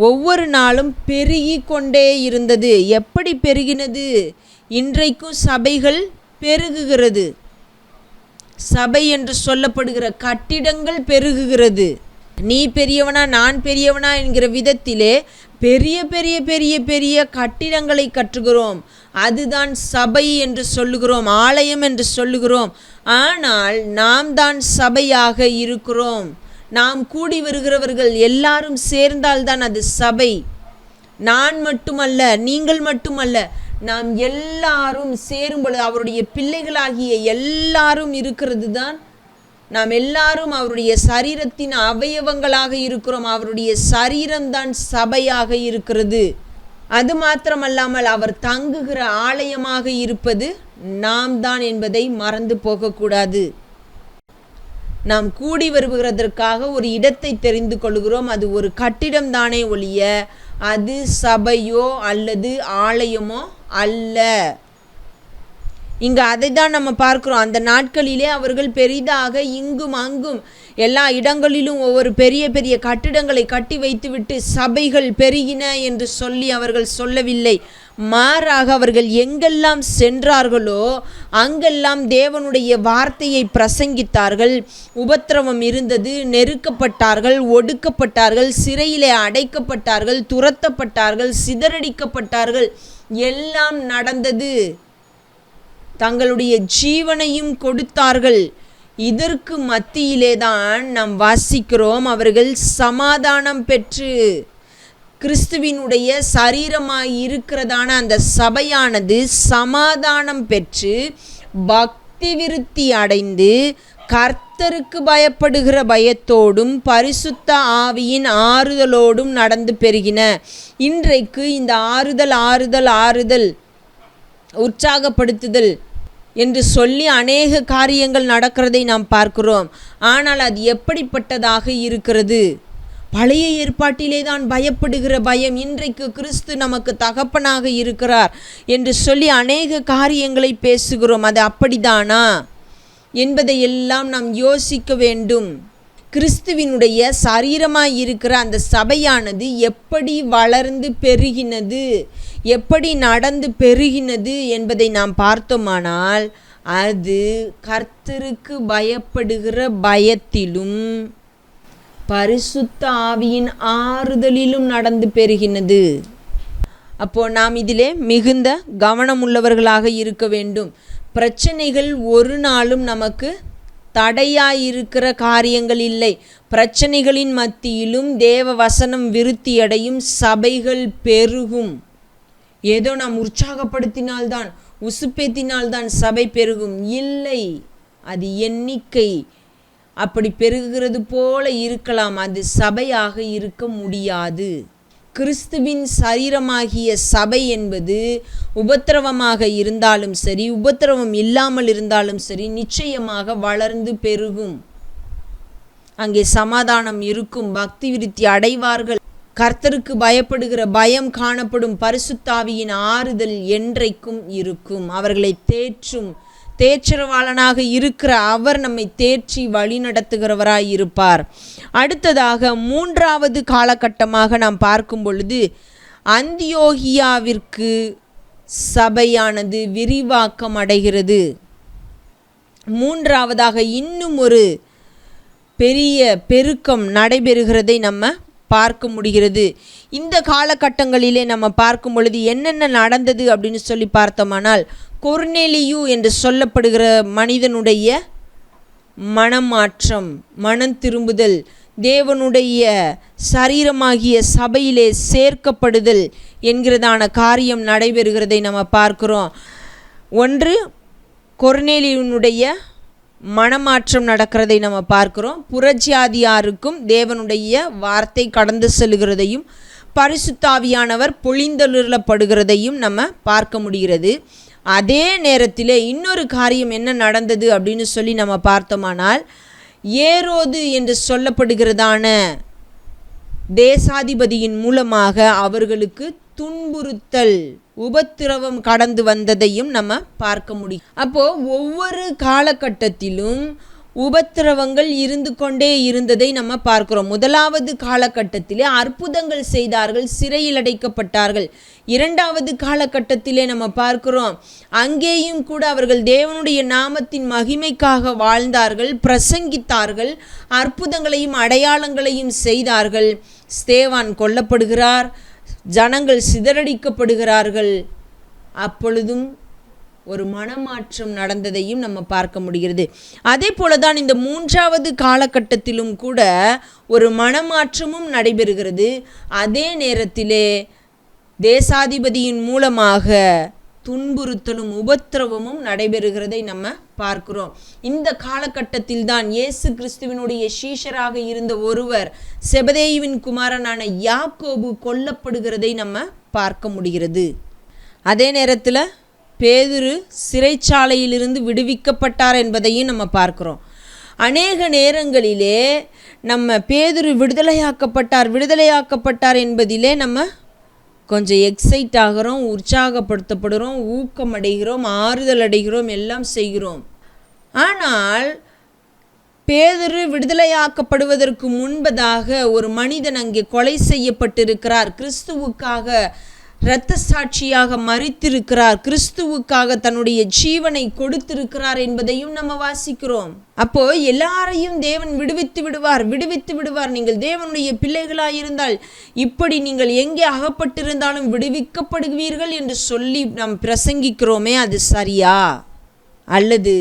ஒவ்வொரு நாளும் பெருகி கொண்டே இருந்தது. எப்படி பெருகினது? இன்றைக்கும் சபைகள் பெருகுகிறது. சபை என்று சொல்லப்படுகிற கட்டிடங்கள் பெருகுகிறது. நீ பெரியவனா நான் பெரியவனா என்கிற விதத்திலே பெரிய பெரிய பெரிய பெரிய கட்டிடங்களை கட்டுகிறோம். அதுதான் சபை என்று சொல்லுகிறோம், ஆலயம் என்று சொல்லுகிறோம். ஆனால் நாம் தான் சபையாக இருக்கிறோம். நாம் கூடி வருகிறவர்கள் எல்லாரும் சேர்ந்தால்தான் அது சபை. நான் மட்டுமல்ல, நீங்கள் மட்டுமல்ல, நாம் எல்லாரும் சேரும் பொழுது அவருடைய பிள்ளைகளாகிய எல்லாரும் இருக்கிறது தான். நாம் எல்லாரும் அவருடைய சரீரத்தின் அவயவங்களாக இருக்கிறோம். அவருடைய சரீரம்தான் சபையாக இருக்கிறது. அது மாத்திரமல்லாமல் அவர் தங்குகிற ஆலயமாக இருப்பது நாம் தான் என்பதை மறந்து போகக்கூடாது. நாம் கூடி வருகிறதற்காக ஒரு இடத்தை தெரிந்து கொள்கிறோம். அது ஒரு கட்டிடம் தானே ஒழிய அது சபையோ அல்லது ஆலயமோ அல்ல. இங்கே அதை தான் நம்ம பார்க்குறோம். அந்த நாட்களிலே அவர்கள் பெரிதாக இங்கும் அங்கும் எல்லா இடங்களிலும் ஒவ்வொரு பெரிய பெரிய கட்டிடங்களை கட்டி வைத்துவிட்டு சபைகள் பெருகின என்று சொல்லி அவர்கள் சொல்லவில்லை. மாறாக அவர்கள் எங்கெல்லாம் சென்றார்களோ அங்கெல்லாம் தேவனுடைய வார்த்தையை பிரசங்கித்தார்கள். உபத்திரவம் இருந்தது, நெருக்கப்பட்டார்கள், ஒடுக்கப்பட்டார்கள், சிறையிலே அடைக்கப்பட்டார்கள், துரத்தப்பட்டார்கள், சிதறடிக்கப்பட்டார்கள். எல்லாம் நடந்தது. தங்களுடைய ஜீவனையும் கொடுத்தார்கள். இதற்கு மத்தியிலே தான் நாம் வாசிக்கிறோம், அவர்கள் சமாதானம் பெற்று கிறிஸ்துவினுடைய சரீரமாய் இருக்கிறதான அந்த சபையானது சமாதானம் பெற்று பக்தி விருத்தி அடைந்து கர்த்தருக்கு பயப்படுகிற பயத்தோடும் பரிசுத்த ஆவியின் ஆறுதலோடும் நடந்து பெருகின. இன்றைக்கு இந்த ஆறுதல் உற்சாகப்படுத்துதல் என்று சொல்லி அநேக காரியங்கள் நடக்கிறதை நாம் பார்க்கிறோம். ஆனால் அது எப்படிப்பட்டதாக இருக்கிறது? பழைய ஏற்பாட்டிலே தான் பயப்படுகிற பயம், இன்றைக்கு கிறிஸ்து நமக்கு தகப்பனாக இருக்கிறார் என்று சொல்லி அநேக காரியங்களை பேசுகிறோம். அது அப்படிதானா என்பதை எல்லாம் நாம் யோசிக்க வேண்டும். கிறிஸ்துவினுடைய சரீரமாய் இருக்கிற அந்த சபையானது எப்படி வளர்ந்து பெருகினது, எப்படி நடந்து பெருகினது என்பதை நாம் பார்த்தோமானால் அது கர்த்தருக்கு பயப்படுகிற பயத்திலும் பரிசுத்த ஆவியின் ஆறுதலிலும் நடந்து பெருகினது. அப்போ நாம் இதிலே மிகுந்த கவனம் உள்ளவர்களாக இருக்க வேண்டும். பிரச்சனைகள் ஒரு நாளும் நமக்கு தடையாயிருக்கிற காரியங்கள் இல்லை. பிரச்சனைகளின் மத்தியிலும் தேவ வசனம் விருத்தியடையும், சபைகள் பெருகும். ஏதோ நாம் உற்சாகப்படுத்தினால்தான், உசுப்பேத்தினால்தான் சபை பெருகும் இல்லை. அது எண்ணிக்கை அப்படி பெருகுகிறது போல இருக்கலாம், அது சபையாக இருக்க முடியாது. கிறிஸ்துவின் சரீரமாகிய சபை என்பது உபத்திரவமாக இருந்தாலும் சரி, உபத்திரவம் இல்லாமல் இருந்தாலும் சரி, நிச்சயமாக வளர்ந்து பெருகும். அங்கே சமாதானம் இருக்கும், பக்தி விருத்தி அடைவார்கள். கர்த்தருக்கு பயப்படுகிற பயம் காணப்படும், பரிசுத்த ஆவியின் ஆறுதல் என்றைக்கும் இருக்கும். அவர்களை தேற்றரவாளனாக இருக்கிற அவர் நம்மை தேற்றி வழி நடத்துகிறவராய் இருப்பார். அடுத்ததாக மூன்றாவது காலகட்டமாக நாம் பார்க்கும் பொழுது அந்தியோகியாவிற்கு சபையானது விரிவாக்கம் அடைகிறது. மூன்றாவதாக இன்னும் ஒரு பெரிய பெருக்கம் நடைபெறுகிறதை நம்ம பார்க்க முடிகிறது. இந்த காலகட்டங்களிலே நம்ம பார்க்கும் பொழுது என்னென்ன நடந்தது அப்படின்னு சொல்லி பார்த்தோமானால், கொர்நேலியு என்று சொல்லப்படுகிற மனிதனுடைய மனமாற்றம், மனம் திரும்புதல், தேவனுடைய சரீரமாகிய சபையிலே சேர்க்கப்படுதல் என்கிறதான காரியம் நடைபெறுகிறதை நம்ம பார்க்கிறோம். ஒன்று, கொர்நேலியுனுடைய மனமாற்றம் நடக்கிறதை நம்ம பார்க்கிறோம். புறஜாதியாருக்கும் தேவனுடைய வார்த்தை கடந்து செல்கிறதையும் பரிசுத்த ஆவியானவர் பொழிந்தருளப்படுகிறதையும் நம்ம பார்க்க முடிகிறது. அதே நேரத்தில் இன்னொரு காரியம் என்ன நடந்தது அப்படின்னு சொல்லி நம்ம பார்த்தோமானால், ஏரோது என்று சொல்லப்படுகிறதான தேசாதிபதியின் மூலமாக அவர்களுக்கு துன்புறுத்தல், உபத்திரவம் கடந்து வந்ததையும் நம்ம பார்க்க முடியும். அப்போது ஒவ்வொரு காலகட்டத்திலும் உபத்திரவங்கள் இருந்து கொண்டே இருந்ததை நம்ம பார்க்கிறோம். முதலாவது காலகட்டத்திலே அற்புதங்கள் செய்தார்கள், சிறையில் அடைக்கப்பட்டார்கள். இரண்டாவது காலகட்டத்திலே நம்ம பார்க்கிறோம், அங்கேயும் கூட அவர்கள் தேவனுடைய நாமத்தின் மகிமைக்காக வாழ்ந்தார்கள், பிரசங்கித்தார்கள், அற்புதங்களையும் அடையாளங்களையும் செய்தார்கள். ஸ்தேவான் கொல்லப்படுகிறார், ஜனங்கள் சிதறடிக்கப்படுகிறார்கள். அப்பொழுதும் ஒரு மனமாற்றம் நடந்ததையும் நம்ம பார்க்க முடிகிறது. அதே போல தான் இந்த மூன்றாவது காலகட்டத்திலும் கூட ஒரு மனமாற்றமும் நடைபெறுகிறது. அதே நேரத்திலே தேசாதிபதியின் மூலமாக துன்புறுத்தலும் உபத்திரவமும் நடைபெறுகிறதை நம்ம பார்க்கிறோம். இந்த காலகட்டத்தில் தான் இயேசு கிறிஸ்துவினுடைய சீஷராக இருந்த ஒருவர், செபதேயுவின் குமாரனான யாக்கோபு கொல்லப்படுகிறதை நம்ம பார்க்க முடிகிறது. அதே நேரத்தில் பேதுரு சிறைச்சாலையிலிருந்து விடுவிக்கப்பட்டார் என்பதையும் நம்ம பார்க்கிறோம். அநேக நேரங்களிலே நம்ம பேதுரு விடுதலையாக்கப்பட்டார் என்பதிலே நம்ம கொஞ்சம் எக்ஸைட் ஆகிறோம், உற்சாகப்படுத்தப்படுறோம், ஊக்கம் அடைகிறோம், ஆறுதல் அடைகிறோம், எல்லாம் செய்கிறோம். ஆனால் பேதுரு விடுதலையாக்கப்படுவதற்கு முன்பதாக ஒரு மனிதன் அங்கே கொலை செய்யப்பட்டிருக்கிறார். கிறிஸ்துவுக்காக இரத்த சாட்சியாக மரித்திருக்கிறார், கிறிஸ்துவுக்காக தன்னுடைய ஜீவனை கொடுத்திருக்கிறார் என்பதையும் நம்ம வாசிக்கிறோம். அப்போ எல்லாரையும் தேவன் விடுவித்து விடுவார். நீங்கள் தேவனுடைய பிள்ளைகளாயிருந்தால் இப்படி நீங்கள் எங்கே அகப்பட்டிருந்தாலும் விடுவிக்கப்படுவீர்கள் என்று சொல்லி நாம் பிரசங்கிக்கிறோமே, அது சரியா? அல்லது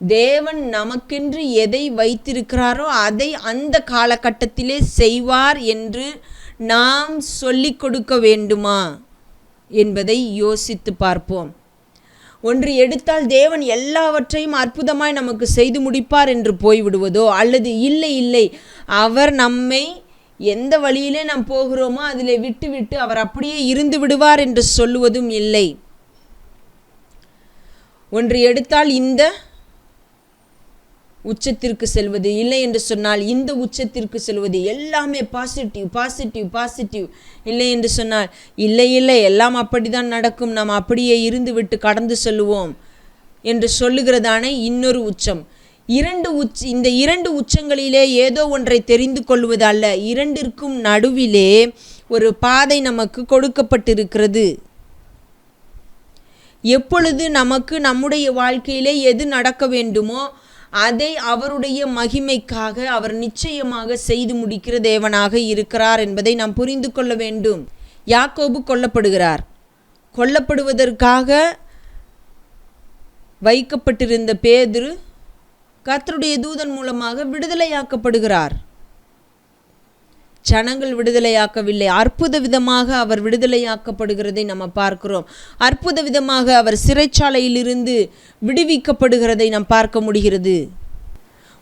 தேவன் நமக்கென்று எதை வைத்திருக்கிறாரோ அதை அந்த காலகட்டத்திலே செய்வார் என்று நாம் சொல்லிக் கொடுக்க வேண்டுமா என்பதை யோசித்து பார்ப்போம். ஒன்று எடுத்தால் தேவன் எல்லாவற்றையும் அற்புதமாய் நமக்கு செய்து முடிப்பார் என்று போய்விடுவதோ, அல்லது இல்லை அவர் நம்மை எந்த வழியிலே நாம் போகிறோமோ அதில் விட்டு அவர் அப்படியே இருந்து விடுவார் என்று சொல்லுவதும் இல்லை. ஒன்று எடுத்தால் இந்த உச்சத்திற்கு செல்வது, இல்லை என்று சொன்னால் இந்த உச்சத்திற்கு செல்வது, எல்லாமே பாசிட்டிவ். இல்லை என்று சொன்னால் இல்லை எல்லாம் அப்படிதான் நடக்கும், நாம் அப்படியே இருந்து விட்டு கடந்து செல்லுவோம் என்று சொல்லுகிறதான இன்னொரு உச்சம். இந்த இரண்டு உச்சங்களிலே ஏதோ ஒன்றை தெரிந்து கொள்வது அல்ல, இரண்டிற்கும் நடுவிலே ஒரு பாதை நமக்கு கொடுக்கப்பட்டிருக்கிறது. எப்பொழுது நமக்கு நம்முடைய வாழ்க்கையிலே எது நடக்க வேண்டுமோ அதை அவருடைய மகிமைக்காக அவர் நிச்சயமாக செய்து முடிக்கிற தேவனாக இருக்கிறார் என்பதை நாம் புரிந்து கொள்ள வேண்டும். யாக்கோபு கொல்லப்படுவதற்காக வைக்கப்பட்டிருந்த பேதுரு கர்த்தருடைய தூதன் மூலமாக விடுதலையாக்கப்படுகிறார். ஜனங்கள் விடுதலையாக்கவில்லை, அற்புத விதமாக அவர் விடுதலையாக்கப்படுகிறதை நம்ம பார்க்கிறோம். அற்புத விதமாக அவர் சிறைச்சாலையிலிருந்து விடுவிக்கப்படுகிறதை நாம் பார்க்க முடிகிறது.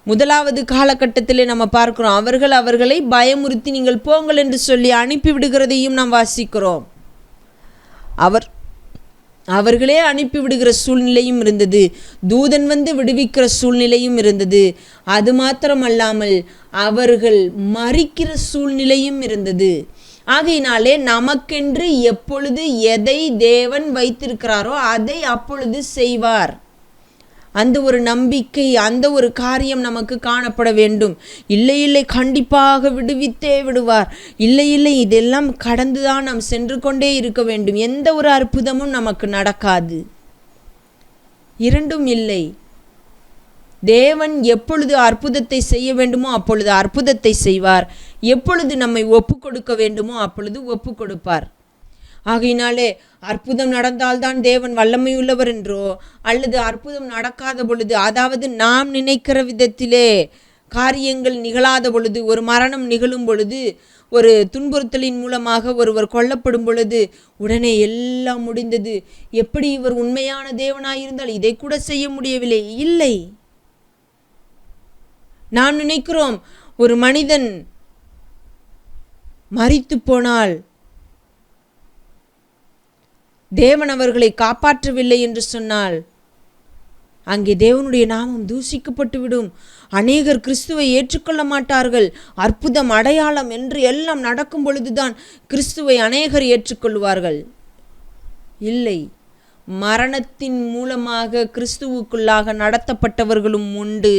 முதலாவது காலகட்டத்திலே நம்ம பார்க்கிறோம், அவர்களை பயமுறுத்தி நீங்கள் போங்கள் என்று சொல்லி அனுப்பிவிடுகிறதையும் நாம் வாசிக்கிறோம். அவர்களே அனுப்பிவிடுகிற சூழ்நிலையும் இருந்தது, தூதன் வந்து விடுவிக்கிற சூழ்நிலையும் இருந்தது. அது மாத்திரமல்லாமல் அவர்கள் மரிக்கிற சூழ்நிலையும் இருந்தது. ஆகையினாலே நமக்கென்று எப்பொழுது எதை தேவன் வைத்திருக்கிறாரோ அதை அப்பொழுது செய்வார். அந்த ஒரு நம்பிக்கை, அந்த ஒரு காரியம் நமக்கு காணப்பட வேண்டும். இல்லை கண்டிப்பாக விடுவித்தே விடுவார், இல்லை இதெல்லாம் கடந்துதான் நாம் சென்று கொண்டே இருக்க வேண்டும், எந்த ஒரு அற்புதமும் நமக்கு நடக்காது. இரண்டும் இல்லை. தேவன் எப்பொழுது அற்புதத்தை செய்ய வேண்டுமோ அப்பொழுது அற்புதத்தை செய்வார், எப்பொழுது நம்மை ஒப்பு கொடுக்க வேண்டுமோ அப்பொழுது ஒப்பு கொடுப்பார். ஆகையினாலே அற்புதம் நடந்தால்தான் தேவன் வல்லமை உள்ளவர் என்றோ, அல்லது அற்புதம் நடக்காத பொழுது, அதாவது நாம் நினைக்கிற விதத்திலே காரியங்கள் நிகழாத பொழுது, ஒரு மரணம் நிகழும் பொழுது, ஒரு துன்புறுத்தலின் மூலமாக ஒருவர் கொல்லப்படும் பொழுது உடனே எல்லாம் முடிந்தது, எப்படி இவர் உண்மையான தேவனாயிருந்தால் இதை கூட செய்ய முடியவில்லை. இல்லை, நாம் நினைக்கிறோம் ஒரு மனிதன் மரித்து போனால் தேவன் அவர்களை காப்பாற்றவில்லை என்று சொன்னால் அங்கே தேவனுடைய நாமம் தூசிக்கப்பட்டுவிடும், அநேகர் கிறிஸ்துவை ஏற்றுக்கொள்ள மாட்டார்கள். அற்புதம் அடையாளம் என்று எல்லாம் நடக்கும் பொழுதுதான் கிறிஸ்துவை அநேகர் ஏற்றுக்கொள்வார்கள். இல்லை, மரணத்தின் மூலமாக கிறிஸ்துவுக்குள்ளாக நடத்தப்பட்டவர்களும் உண்டு,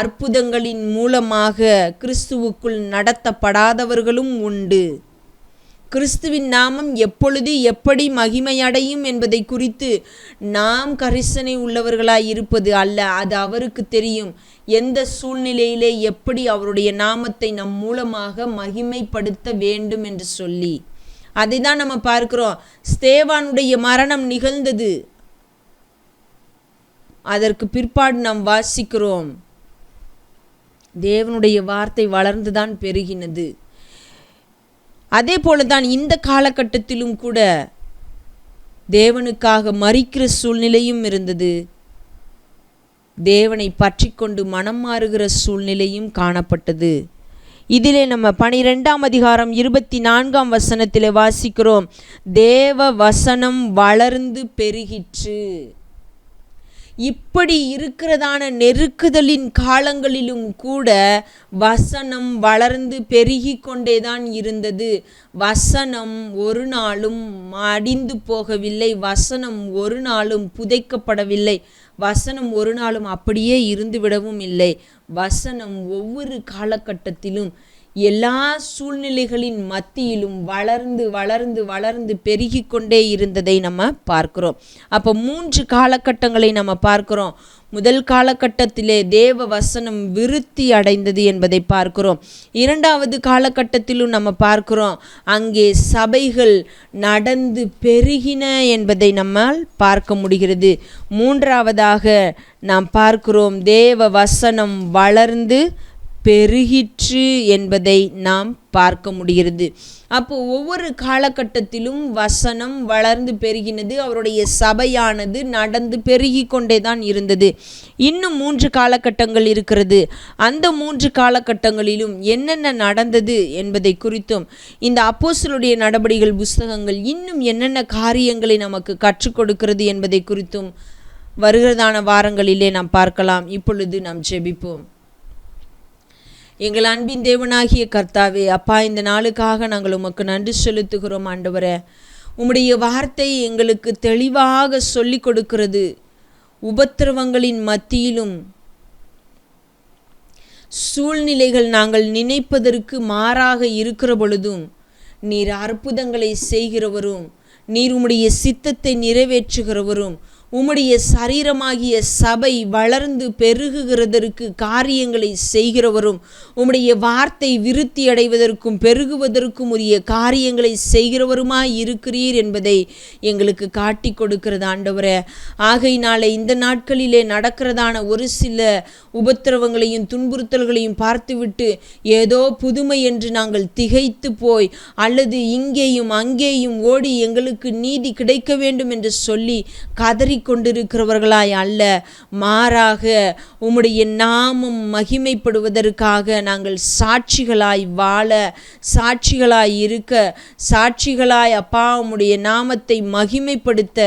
அற்புதங்களின் மூலமாக கிறிஸ்துவுக்குள் நடத்தப்படாதவர்களும் உண்டு. கிறிஸ்துவின் நாமம் எப்பொழுது எப்படி மகிமையடையும் என்பதை குறித்து நாம் கரிசனை உள்ளவர்களாய் இருப்பது அல்ல, அது அவருக்கு தெரியும். எந்த சூழ்நிலையிலே எப்படி அவருடைய நாமத்தை நம் மூலமாக மகிமைப்படுத்த வேண்டும் என்று சொல்லி அதை தான் நம்ம பார்க்கிறோம். ஸ்தேவானுடைய மரணம் நிகழ்ந்தது, அதற்கு பிற்பாடு நாம் வாசிக்கிறோம் தேவனுடைய வார்த்தை வளர்ந்துதான் பெருகினது. அதே போலதான் இந்த காலகட்டத்திலும் கூட தேவனுக்காக மரிக்கிற சூழ்நிலையும் இருந்தது, தேவனை பற்றி கொண்டு மனம் மாறுகிற சூழ்நிலையும் காணப்பட்டது. இதிலே நம்ம 12ஆம் அதிகாரம் 24ஆம் வசனத்திலே வாசிக்கிறோம், தேவ வசனம் வளர்ந்து பெருகிற்று. இப்படி இருக்கிறதான நெருக்குதலின் காலங்களிலும் கூட வசனம் வளர்ந்து பெருகி கொண்டேதான் இருந்தது. வசனம் ஒரு நாளும் அடிந்து போகவில்லை. வசனம் ஒரு நாளும் புதைக்கப்படவில்லை. வசனம் ஒரு நாளும் அப்படியே இருந்து விடவும் இல்லை. வசனம் ஒவ்வொரு காலகட்டத்திலும் எல்லா சூழ்நிலைகளின் மத்தியிலும் வளர்ந்து வளர்ந்து வளர்ந்து பெருகி கொண்டே இருந்ததை நம்ம பார்க்கிறோம். அப்போ 3 காலகட்டங்களை நம்ம பார்க்கிறோம். முதல் காலகட்டத்திலே தேவ வசனம் விருத்தி அடைந்தது என்பதை பார்க்கிறோம். 2வது காலகட்டத்திலும் நம்ம பார்க்கிறோம், அங்கே சபைகள் நடந்து பெருகின என்பதை நம்மால் பார்க்க முடிகிறது. 3வதாக நாம் பார்க்கிறோம், தேவ வசனம் வளர்ந்து பெருகிற்று என்பதை நாம் பார்க்க முடிகிறது. அப்போ ஒவ்வொரு காலகட்டத்திலும் வசனம் வளர்ந்து பெருகினது. அவருடைய சபையானது நடந்து பெருகி கொண்டே தான் இருந்தது. இன்னும் 3 காலகட்டங்கள் இருக்கிறது. அந்த 3 காலகட்டங்களிலும் என்னென்ன நடந்தது என்பதை குறித்தும், இந்த அப்போஸ்தலருடைய நடபடிகள் புஸ்தகங்கள் இன்னும் என்னென்ன காரியங்களை நமக்கு கற்றுக் கொடுக்கிறது என்பதை குறித்தும் வருகிறதான வாரங்களிலே நாம் பார்க்கலாம். இப்பொழுது நாம் ஜெபிப்போம். எங்கள் அன்பின் தேவனாகிய கர்த்தாவே, அப்பா, இந்த நாளுக்காக நாங்கள் உமக்கு நன்றி செலுத்துகிறோம். ஆண்டவரே, உம்முடைய வார்த்தை எங்களுக்கு தெளிவாக சொல்லி கொடுக்கிறது. உபத்திரவங்களின் மத்தியிலும் சூழ்நிலைகள் நாங்கள் நினைப்பதற்கு மாறாக இருக்கிற பொழுதும் நீர் அற்புதங்களை செய்கிறவரும், நீர் உம்முடைய சித்தத்தை நிறைவேற்றுகிறவரும், உம்முடைய சரீரமாகிய சபை வளர்ந்து பெருகுகிறதற்கு காரியங்களை செய்கிறவரும், உம்முடைய வார்த்தை விருத்தி அடைவதற்கும் பெருகுவதற்கும் உரிய காரியங்களை செய்கிறவருமாய் இருக்கிறீர் என்பதை எங்களுக்கு காட்டி கொடுக்கிறது ஆண்டவரே. ஆகையினாலே இந்த நாட்களிலே நடக்கிறதான ஒரு சில உபத்திரவங்களையும் துன்புறுத்தல்களையும் பார்த்துவிட்டு ஏதோ புதுமை என்று நாங்கள் திகைத்து போய், அல்லது இங்கேயும் அங்கேயும் ஓடி எங்களுக்கு நீதி கிடைக்க வேண்டும் என்று சொல்லி கதறி கொண்டிருக்கிறவர்களாய் அல்ல, மாறாக உம்முடைய நாமம் மகிமைப்படுவதற்காக நாங்கள் சாட்சிகளாய் வாழ, சாட்சிகளாய் இருக்க, சாட்சிகளாய் அப்பா உம்முடைய நாமத்தை மகிமைப்படுத்த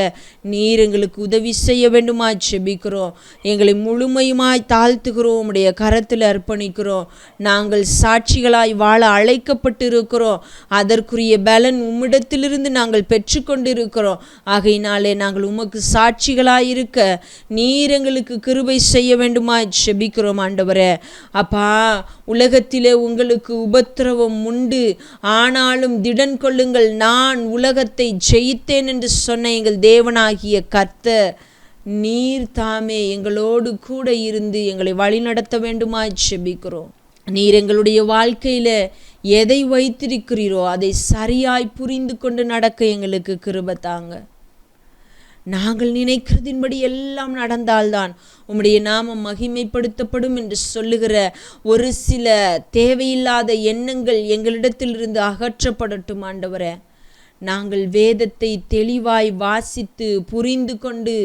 நீர் எங்களுக்கு உதவி செய்ய வேண்டுமாய் செபிக்கிறோம். எங்களை முழுமையுமாய் தாழ்த்துகிறோம், உம்முடைய கரத்தில் அர்ப்பணிக்கிறோம். நாங்கள் சாட்சிகளாய் வாழ அழைக்கப்பட்டு இருக்கிறோம். அதற்குரிய பலன் உம்மிடத்திலிருந்து நாங்கள் பெற்றுக்கொண்டிருக்கிறோம். ஆகையினாலே நாங்கள் உமக்கு சாட்சிகளாயிருக்க நீர் எங்களுக்கு கிருபை செய்ய வேண்டுமாய் செபிக்கிறோம் ஆண்டவரே. அப்பா, உலகத்திலே உங்களுக்கு உபத்திரவம் உண்டு, ஆனாலும் திடன் கொள்ளுங்கள், நான் உலகத்தை ஜெயித்தேன் என்று சொன்ன எங்கள் தேவனாகிய கர்த்தர் நீர் தாமே எங்களோடு கூட இருந்து எங்களை வழிநடத்த வேண்டுமாய் செபிக்கிறோம். நீர் எங்களுடைய வாழ்க்கையில எதை வைத்திருக்கிறீரோ அதை சரியாய் புரிந்து கொண்டு நடக்க எங்களுக்கு கிருபை தாங்க. நாங்கள் நினைக்கிறதின்படி எல்லாம் நடந்தால்தான் உம்முடைய நாமம் மகிமைப்படுத்தப்படும் என்று சொல்லுகிற ஒரு சில தேவையில்லாத எண்ணங்கள் எங்களிடத்திலிருந்து அகற்றப்படட்டும் ஆண்டவரே. நாங்கள் வேதத்தை தெளிவாய் வாசித்து புரிந்து கொண்டு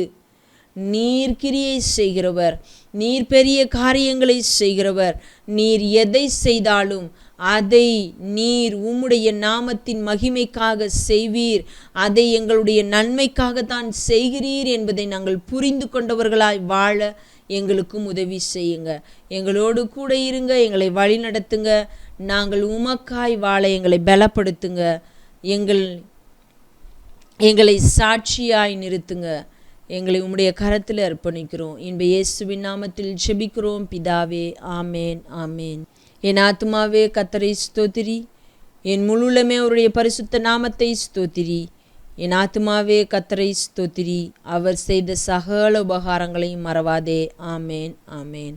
நீர் கிரியை செய்கிறவர், நீர் பெரிய காரியங்களை செய்கிறவர். நீர் எதை செய்தாலும் அதை நீர் உம்முடைய நாமத்தின் மகிமைக்காக செய்வீர், அதை எங்களுடைய நன்மைக்காகத்தான் செய்கிறீர் என்பதை நாங்கள் புரிந்து கொண்டவர்களாய் வாழ எங்களுக்கும் உதவி செய்யுங்க. எங்களோடு கூட இருங்க, எங்களை வழி நடத்துங்க. நாங்கள் உமக்காய் வாழ எங்களை பலப்படுத்துங்க. எங்களை சாட்சியாய் நிறுத்துங்க. எங்களை உம்முடைய கரத்தில் அர்ப்பணிக்கிறோம். இன்ப இயேசுவின் நாமத்தில் ஜெபிக்கிறோம் பிதாவே, ஆமேன், ஆமேன். என் ஆத்துமாவே கர்த்தரை ஸ்தோத்திரி, என் முழுலமே அவருடைய பரிசுத்த நாமத்தை ஸ்தோத்திரி. என் ஆத்துமாவே கர்த்தரை ஸ்தோத்திரி, அவர் செய்த சகல உபகாரங்களையும் மறவாதே. ஆமேன், ஆமேன்.